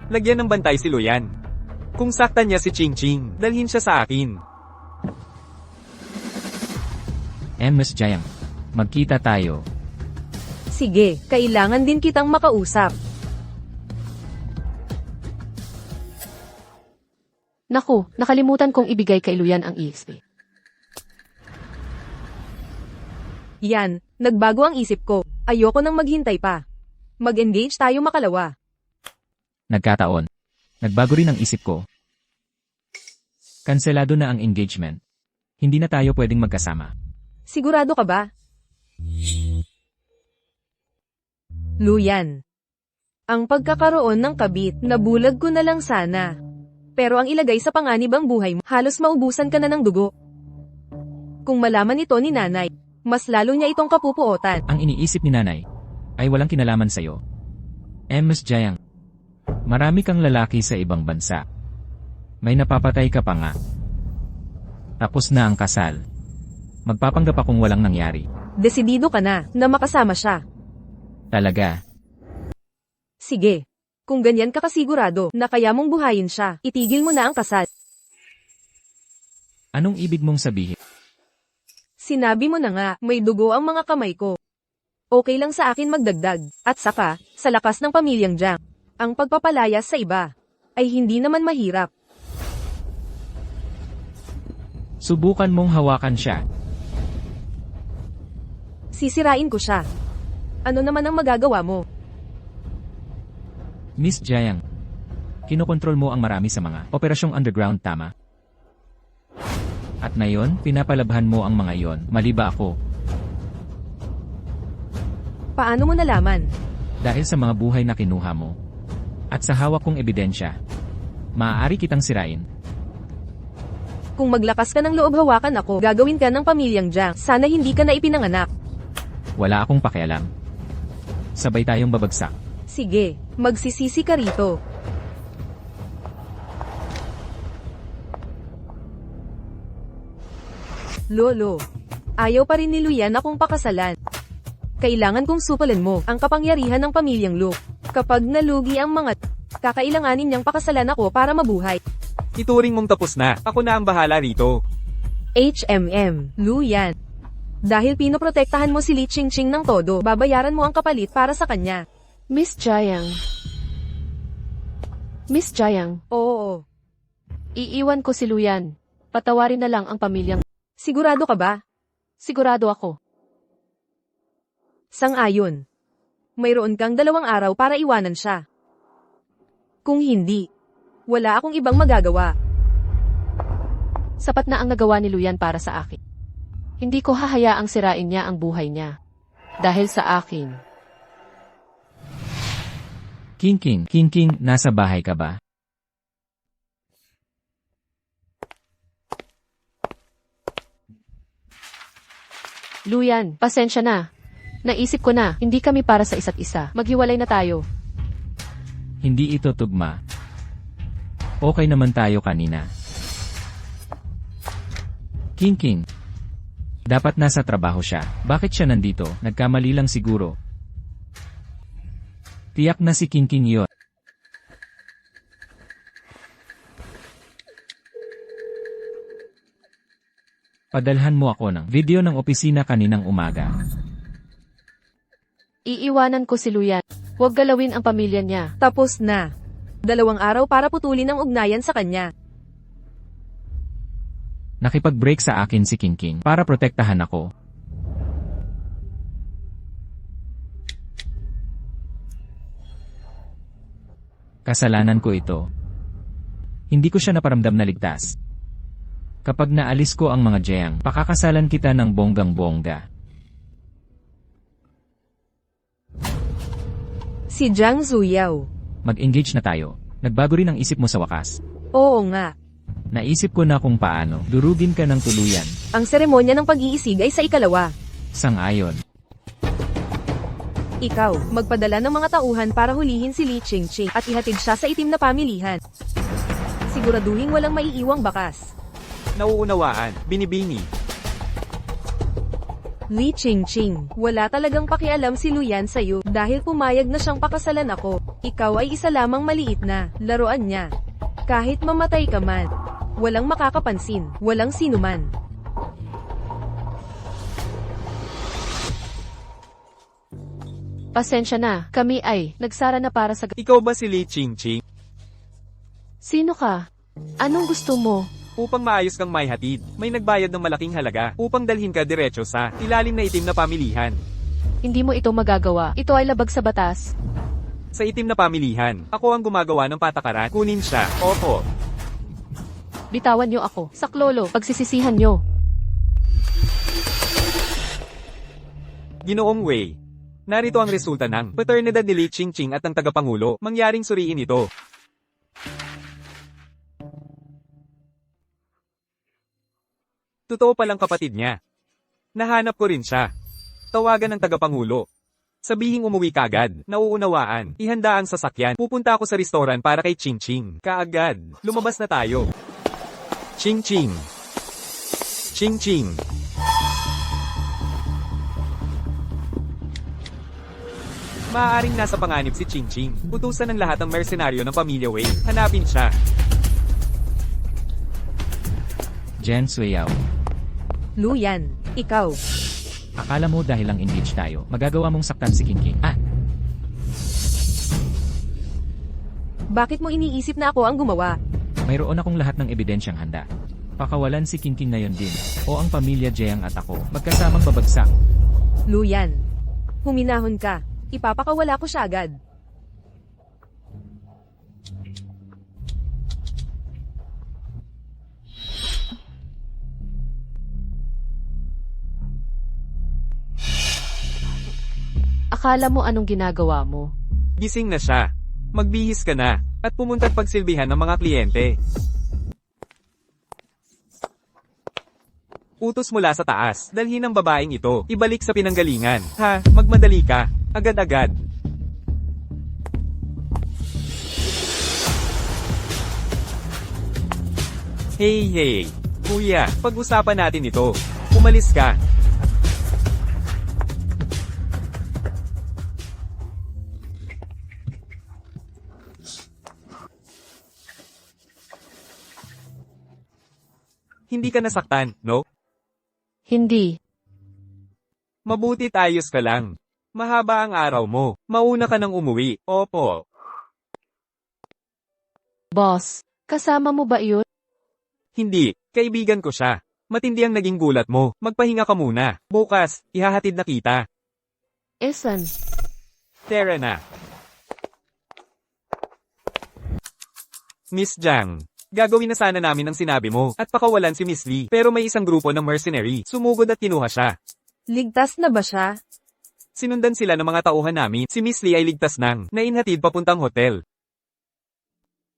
Lagyan ng bantay si Luyan. Kung saktan niya si Ching Ching, dalhin siya sa akin. Miss Jiang. Magkita tayo. Sige, kailangan din kitang makausap. Naku, nakalimutan kong ibigay kay Luyan ang EXP. Yan, nagbago ang isip ko. Ayoko nang maghintay pa. Mag-engage tayo makalawa. Nagkataon. Nagbago rin ang isip ko. Kanselado na ang engagement. Hindi na tayo pwedeng magkasama. Sigurado ka ba? Luyan. Ang pagkakaroon ng kabit, nabulag ko na lang sana. Pero ang ilagay sa panganib ang buhay mo, halos maubusan ka na ng dugo. Kung malaman ito ni nanay, mas lalo niya itong kapupuotan. Ang iniisip ni nanay ay walang kinalaman sa'yo. Miss Jiang. Marami kang lalaki sa ibang bansa. May napapatay ka pa nga. Tapos na ang kasal. Magpapanggap akong walang nangyari. Desidido ka na makasama siya. Talaga. Sige. Kung ganyan ka kasigurado na kaya mong buhayin siya, itigil mo na ang kasal. Anong ibig mong sabihin? Sinabi mo na nga, may dugo ang mga kamay ko. Okay lang sa akin magdagdag. At saka, sa lakas ng pamilyang Jiang, ang pagpapalayas sa iba ay hindi naman mahirap. Subukan mong hawakan siya. Sisirain ko siya. Ano naman ang magagawa mo? Miss Jiang. Kinokontrol mo ang marami sa mga operasyong underground, tama? At ngayon, pinapalabhan mo ang mga iyon, mali ba ako? Paano mo nalaman? Dahil sa mga buhay na kinuha mo. At sa hawak kong ebidensya. Maaari kitang sirain. Kung maglakas ka ng loob hawakan ako, gagawin ka ng pamilyang Jiang. Sana hindi ka na ipinanganak. Wala akong pakialam. Sabay tayong babagsak. Sige, magsisisi ka rito. Lolo, ayaw pa rin ni Luyan akong pakasalan. Kailangan kong supalan mo ang kapangyarihan ng pamilyang Lu. Kapag nalugi ang mga kakailanganin niyang pakasalan ako para mabuhay. Ituring mong tapos na. Ako na ang bahala rito. HMM, Luyan. Dahil pinoprotektahan mo si Li Chingching ng todo, babayaran mo ang kapalit para sa kanya. Miss Jiang. Miss Jiang, Oo. iiwan ko si Luyan. Patawarin na lang ang pamilyang. Sigurado ka ba? Sigurado ako. Sang-ayon. Mayroon kang 2 araw para iwanan siya. Kung hindi, wala akong ibang magagawa. Sapat na ang nagawa ni Luyan para sa akin. Hindi ko hahayaang sirain niya ang buhay niya. Dahil sa akin. King, nasa bahay ka ba? Luyan, pasensya na. Naisip ko na, hindi kami para sa isa't isa. Maghiwalay na tayo. Hindi ito tugma. Okay naman tayo kanina. King. Dapat nasa trabaho siya. Bakit siya nandito? Nagkamali lang siguro. Tiyak na si King yun. Padalhan mo ako ng video ng opisina kaninang umaga. Iiwanan ko si Luyan. Huwag galawin ang pamilya niya. Tapos na. 2 araw para putulin ang ugnayan sa kanya. Nakipag-break sa akin si King para protektahan ako. Kasalanan ko ito. Hindi ko siya naparamdam na ligtas. Kapag naalis ko ang mga Jiang, pakakasalan kita ng bonggang-bongga. Si Jiang Zuyao. Mag-engage na tayo. Nagbago rin ang isip mo sa wakas. Oo nga. Naisip ko na kung paano durugin ka ng tuluyan. Ang seremonya ng pag-iisig ay sa ikalawa. Sang-ayon. Ikaw, magpadala ng mga tauhan para hulihin si Li Qingqing at ihatid siya sa itim na pamilihan. Siguraduhin walang maiiwang bakas. Nauunawaan, binibini. Li Qingqing, wala talagang pakialam si Luyan sa'yo dahil pumayag na siyang pakasalan ako. Ikaw ay isa lamang maliit na laruan niya. Kahit mamatay ka man, walang makakapansin, walang sinuman. Pasensya na, kami ay nagsara na para sa... Ikaw ba si Li Qingqing? Sino ka? Anong gusto mo? Upang maayos kang maihatid, may nagbayad ng malaking halaga upang dalhin ka diretso sa ilalim na itim na pamilihan. Hindi mo ito magagawa. Ito ay labag sa batas. Sa itim na pamilihan, ako ang gumagawa ng patakaran. Kunin siya. Opo. Bitawan niyo ako. Saklolo, pagsisisihan niyo. Ginoong Wei. Narito ang resulta ng paternidad ni Li Qingqing at ng tagapangulo. Mangyaring suriin ito. Totoo palang kapatid niya. Nahanap ko rin siya. Tawagan ng tagapangulo. Sabihing umuwi kagad. Nauunawaan. Ihanda ang sasakyan. Pupunta ako sa restoran para kay Qingqing. Kaagad. Lumabas na tayo. Qingqing. Qingqing. Maaaring nasa panganib si Qingqing. Utusan ng lahat ng mersenaryo ng pamilya Wei. Hanapin siya. Jen Suyao. Luyan, ikaw. Akala mo dahil lang engage tayo, magagawa mong saktan si Qingqing. Bakit mo iniisip na ako ang gumawa? Mayroon akong lahat ng ebidensyang handa. Pakawalan si Qingqing ngayon din, o ang pamilya Jiang at ako, magkasamang babagsak. Luyan, huminahon ka. Ipapakawala ko siya agad. Akala mo anong ginagawa mo? Gising na siya. Magbihis ka na, at pumunta't pagsilbihan ng mga kliyente. Utos mula sa taas, dalhin ang babaeng ito, ibalik sa pinanggalingan. Ha, magmadali ka, agad-agad. Hey, kuya, pag-usapan natin ito. Umalis ka. Hindi ka nasaktan, no? Hindi. Mabutit ayos ka lang. Mahaba ang araw mo. Mauna ka nang umuwi. Opo. Boss, kasama mo ba iyon? Hindi. Kaibigan ko siya. Matindi ang naging gulat mo. Magpahinga ka muna. Bukas, ihahatid na kita. Esan? Tara na. Miss Jiang. Gagawin na sana namin ang sinabi mo, at pakawalan si Miss Lee. Pero may isang grupo ng mercenary. Sumugod at kinuha siya. Ligtas na ba siya? Sinundan sila ng mga tauhan namin. Si Miss Lee ay ligtas nang nainhatid papuntang hotel.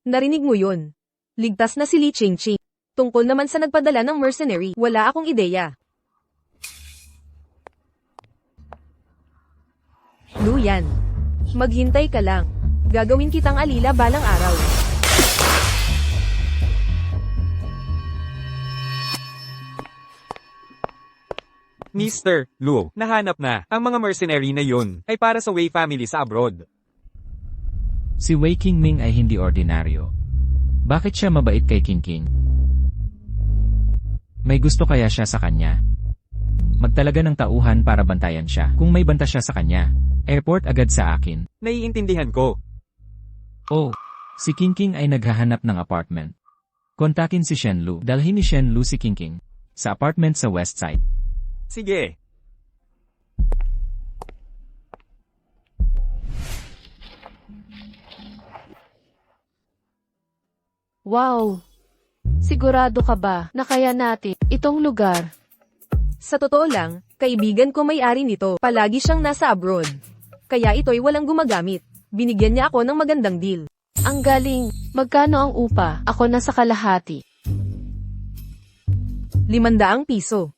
Narinig mo yun. Ligtas na si Li Qingqing. Tungkol naman sa nagpadala ng mercenary, wala akong ideya. Luyan. Maghintay ka lang. Gagawin kitang alila balang araw. Mr. Luo, nahanap na. Ang mga mercenary na yun ay para sa Wei family sa abroad. Si Wei Qingming ay hindi ordinaryo. Bakit siya mabait kay Qingqing? May gusto kaya siya sa kanya? Magtalaga ng tauhan para bantayan siya. Kung may banta siya sa kanya, airport agad sa akin. Naiintindihan ko. Oh, si Qingqing ay naghahanap ng apartment. Kontakin si Shenlu. Dalhin ni Shenlu si Qingqing sa apartment sa west side. Sige. Wow! Sigurado ka ba na kaya natin itong lugar? Sa totoo lang, kaibigan ko may-ari nito, palagi siyang nasa abroad. Kaya ito'y walang gumagamit. Binigyan niya ako ng magandang deal. Ang galing! Magkano ang upa? Ako nasa kalahati. 500 piso.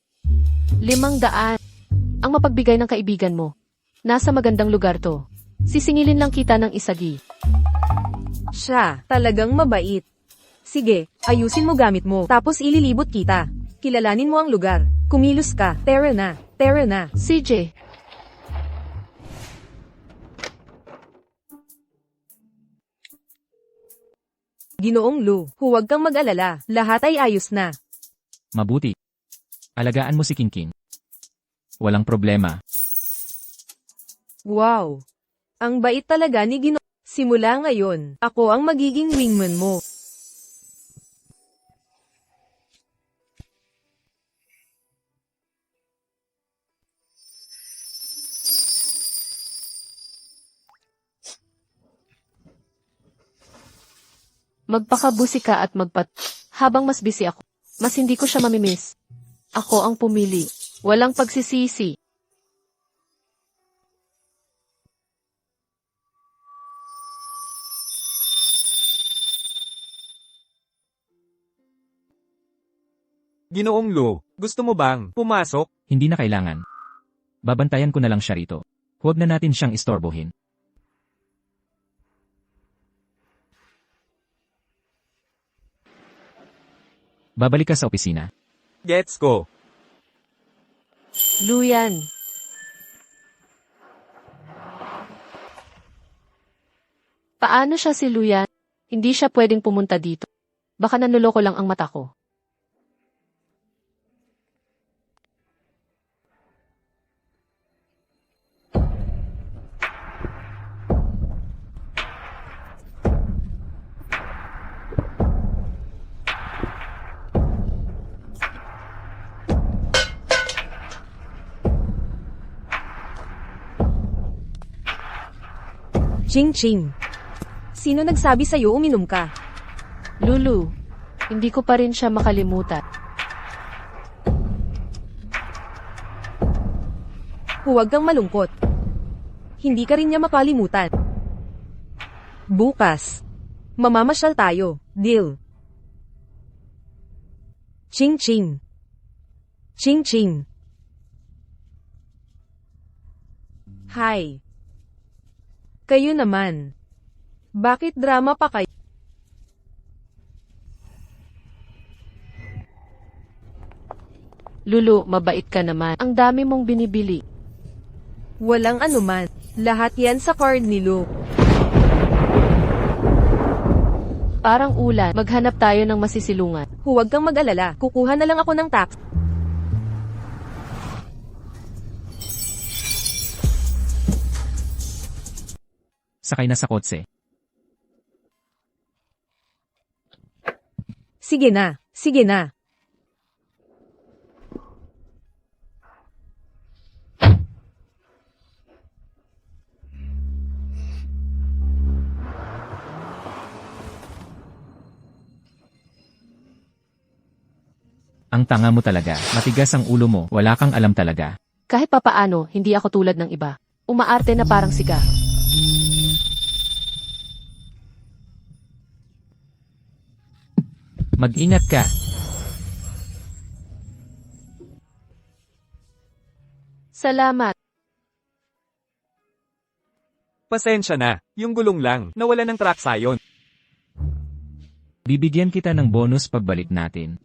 500. Ang mapagbigay ng kaibigan mo. Nasa magandang lugar to. Sisingilin lang kita ng isagi. Siya, talagang mabait. Sige, ayusin mo gamit mo, tapos ililibot kita. Kilalanin mo ang lugar. Kumilos ka, tara na, tara na. CJ, Ginoong Lu, huwag kang mag-alala, lahat ay ayos na. Mabuti. Alagaan mo si Kingking. Walang problema. Wow! Ang bait talaga ni Gino. Simula ngayon, ako ang magiging wingman mo. magpakabusi ka at habang mas busy ako, mas hindi ko siya mamimiss. Ako ang pumili. Walang pagsisisi. Ginoong Lu, gusto mo bang pumasok? Hindi na kailangan. Babantayan ko na lang siya rito. Huwag na natin siyang istorbohin. Babalik ka sa opisina. Gets ko. Luyan. Paano siya si Luyan? Hindi siya pwedeng pumunta dito. Baka nanuloko lang ang mata ko. Ching Ching. Sino nagsabi sa'yo uminom ka? Lulu, hindi ko pa rin siya makalimutan. Huwag kang malungkot. Hindi ka rin niya makalimutan. Bukas, mamamasyal tayo, deal. Ching Ching. Ching Ching. Hi. Kayo naman. Bakit drama pa kayo? Lulu, mabait ka naman. Ang dami mong binibili. Walang anuman. Lahat yan sa card ni Lu. Parang ulan, maghanap tayo ng masisilungan. Huwag kang mag-alala. Kukuha na lang ako ng tax. Sakay na sa kotse. Sige na. Sige na. Ang tanga mo talaga. Matigas ang ulo mo. Wala kang alam talaga. Kahit papaano, hindi ako tulad ng iba. Umaarte na parang siga. Mag-ingat ka. Salamat. Pasensya na, yung gulong lang, nawala ng track sayon. Bibigyan kita ng bonus pagbalik natin.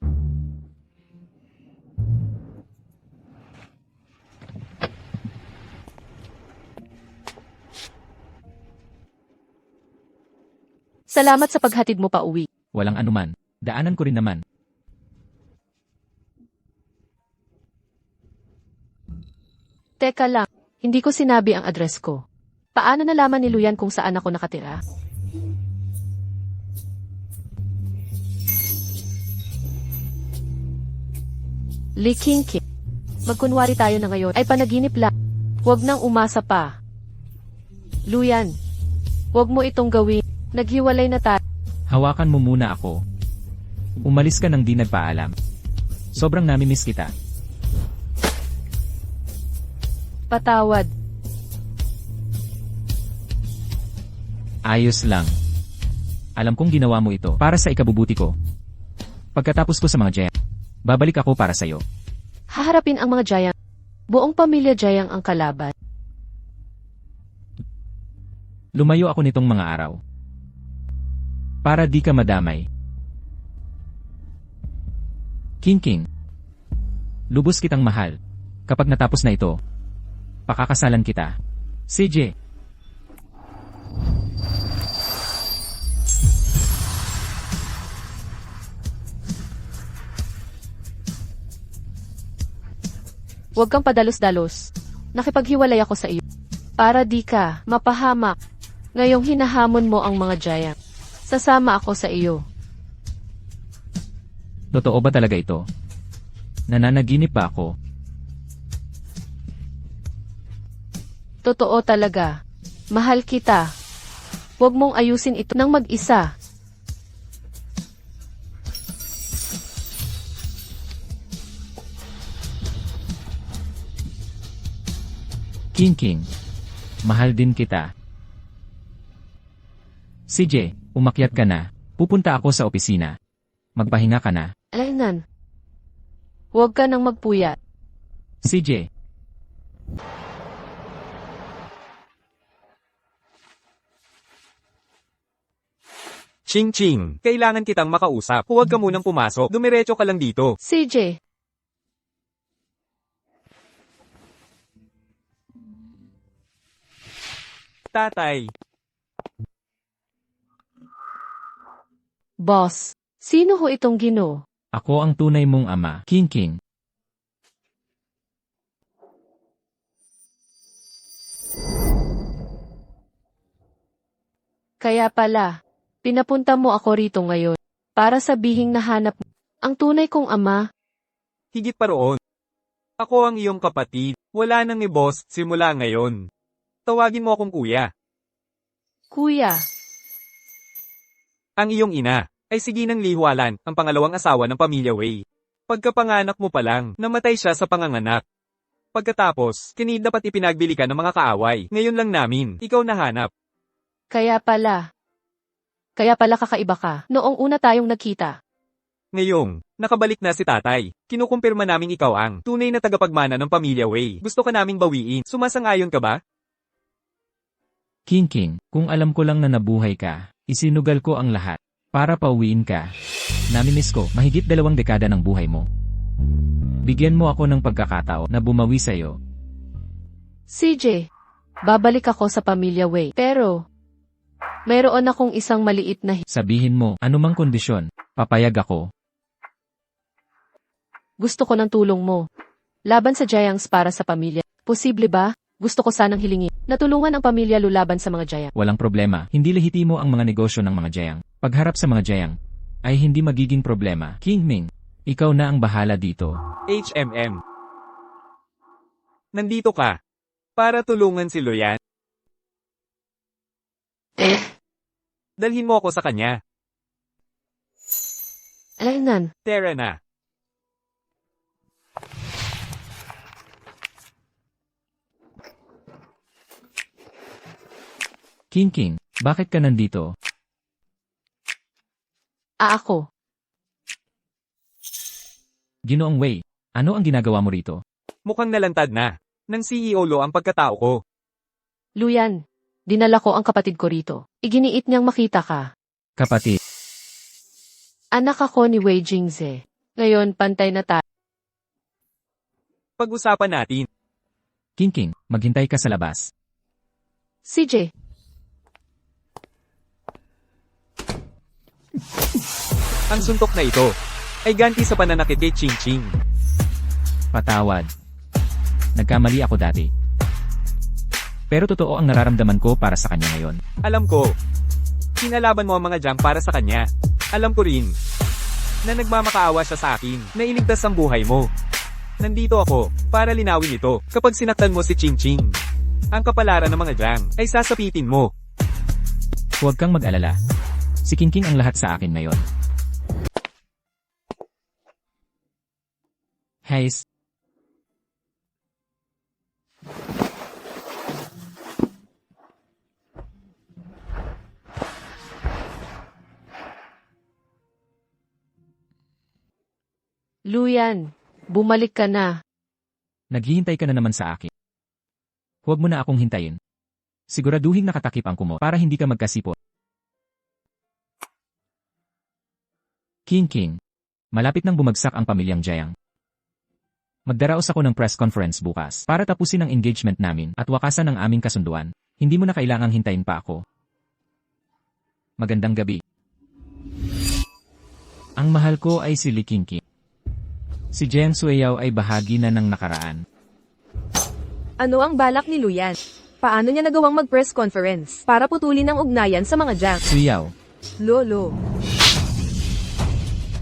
Salamat sa paghatid mo pa uwi. Walang anuman. Daanan ko rin naman. Teka lang, hindi ko sinabi ang address ko. Paano nalaman ni Luyan kung saan ako nakatira? Likingking. Magkunwari tayo na ngayon ay panaginip lang. Huwag nang umasa pa. Luyan, huwag mo itong gawin. Naghiwalay na tayo. Hawakan mo muna ako. Umalis ka nang di nagpaalam. Sobrang namimiss kita. Patawad. Ayos lang. Alam kong ginawa mo ito para sa ikabubuti ko. Pagkatapos ko sa mga Jayang, babalik ako para sa'yo. Haharapin ang mga Jayang. Buong pamilya Jayang ang kalaban. Lumayo ako nitong mga araw. Para di ka madamay. King, lubos kitang mahal. Kapag natapos na ito, pakakasalan kita. CJ. Huwag kang padalos-dalos. Nakipaghiwalay ako sa iyo. Para di ka mapahamak. Ngayong hinahamon mo ang mga Jayang. Sasama ako sa iyo. Totoo ba talaga ito? Nananaginip ba ako? Totoo talaga. Mahal kita. Huwag mong ayusin ito ng mag-isa. King, mahal din kita. CJ, umakyat ka na. Pupunta ako sa opisina. Magpahinga ka na. Alaynan. Huwag ka nang magpuyat. CJ. Ching, kailangan kitang makausap. Huwag ka munang pumasok. Dumiretso ka lang dito. CJ. Tatay. Boss. Sino ho itong Ginoo? Ako ang tunay mong ama. King. Kaya pala, pinapunta mo ako rito ngayon. Para sabihing nahanap mo ang tunay kong ama. Higit pa roon. Ako ang iyong kapatid. Wala nang ni boss simula ngayon. Tawagin mo akong kuya. Kuya. Ang iyong ina ay si Ginang Lihualan, ang pangalawang asawa ng pamilya Wei. Pagkapanganak mo pa lang, namatay siya sa panganganak. Pagkatapos, kinidnap at ipinagbili ka ng mga kaaway. Ngayon lang namin, ikaw nahanap. Kaya pala kakaiba ka. Noong una tayong nagkita. Ngayong, nakabalik na si tatay. Kinukumpirma naming ikaw ang tunay na tagapagmana ng pamilya Wei. Gusto ka naming bawiin. Sumasang-ayon ka ba? King, kung alam ko lang na nabuhay ka, isinugal ko ang lahat. Para pauwiin ka. Namimiss ko, mahigit 2 dekada ng buhay mo. Bigyan mo ako ng pagkakataon na bumawi sa'yo. CJ, babalik ako sa pamilya Wei. Pero, mayroon akong isang maliit na Sabihin mo, anumang kondisyon, papayag ako. gusto ko ng tulong mo. Laban sa Jayangs para sa pamilya. Posible ba? Gusto ko sanang hilingin. Natulungan ang pamilya lulaban sa mga Jayang. Walang problema, hindi lehitimo ang mga negosyo ng mga Jayang. Pagharap sa mga Jayang, ay hindi magiging problema. King Ming, ikaw na ang bahala dito. HMM. Nandito ka. Para tulungan si Loyan. Dalhin mo ako sa kanya. Alaynan. Tara na. King, bakit ka nandito? Ako. Ginoong Wei, ano ang ginagawa mo rito? Mukhang nalantad na. Nang CEO Lo ang pagkatao ko. Luyan, dinala ko ang kapatid ko rito. Iginiit niyang makita ka. Kapatid, Anak ako ni Wei Jingze. Ngayon, pantay na tayo. Pag-usapan natin. King, maghintay ka sa labas. CJ, Ang suntok na ito ay ganti sa pananakit kay Ching. Patawad. Nagkamali ako dati. Pero totoo ang nararamdaman ko para sa kanya ngayon. Alam ko. Kinalaban mo ang mga jam para sa kanya. Alam ko rin na nagmamakaawa siya sa akin na iligtas ang buhay mo. Nandito ako para linawin ito kapag sinaktan mo si Ching. Ang kapalaran ng mga jam ay sasapitin mo. Huwag kang mag-alala. Si King ang lahat sa akin ngayon. Hays. Luyan, bumalik ka na. Naghihintay ka na naman sa akin. Huwag mo na akong hintayin. Siguraduhin nakatakip ang kumot para hindi ka magkasipot. King, malapit nang bumagsak ang pamilyang Jiang. Magdaraos ako ng press conference bukas para tapusin ang engagement namin at wakasan ang aming kasunduan. Hindi mo na kailangang hintayin pa ako. Magandang gabi. Ang mahal ko ay si Li King. Si Jiang Suiyao ay bahagi na ng nakaraan. Ano ang balak ni Luyan? Paano niya nagawang mag-press conference para putulin ang ugnayan sa mga Jiang? Suiyao, Lolo,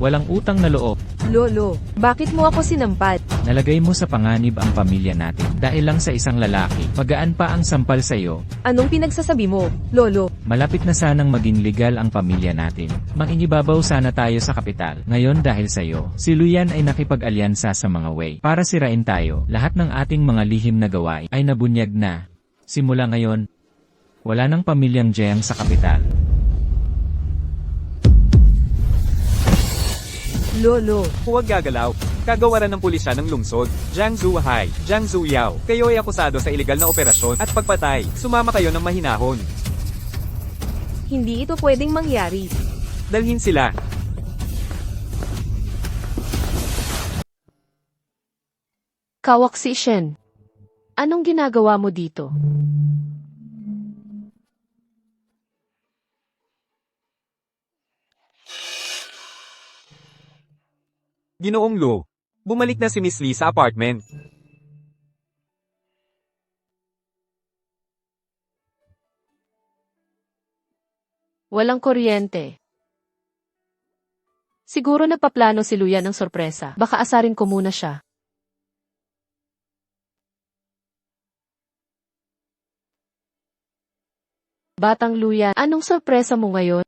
walang utang na loob. Lolo, bakit mo ako sinampal? Nalagay mo sa panganib ang pamilya natin dahil lang sa isang lalaki. Pagaan pa ang sampal sa iyo. Anong pinagsasabi mo, Lolo? Malapit na sanang maging legal ang pamilya natin. Mangingibabaw sana tayo sa kapital. Ngayon dahil sa iyo, si Luyan ay nakipag-alyansa sa mga Wei. Para sirain tayo, lahat ng ating mga lihim na gawain ay nabunyag na. Simula ngayon, wala nang pamilyang Jiang sa kapital. Lolo, Huwag gagalaw. Kagawaran ng pulisya ng lungsod. Jiang Zuhai, Jiang Zuyao. Kayo ay akusado sa ilegal na operasyon at pagpatay. Sumama kayo ng mahinahon. hindi ito pwedeng mangyari. Dalhin sila. Kawak si Shen. Anong ginagawa mo dito? Ginoong Lu. Bumalik na si Miss Lee sa apartment. Walang kuryente. Siguro nagpaplano si Luyan ng sorpresa. Baka asarin ko muna siya. Batang Luyan, anong sorpresa mo ngayon?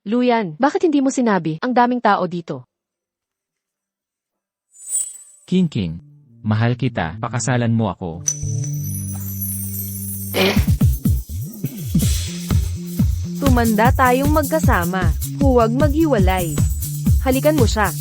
Luyan, bakit hindi mo sinabi? Ang daming tao dito. King, mahal kita, pakasalan mo ako. Tumanda tayong magkasama. Huwag maghiwalay. Halikan mo siya.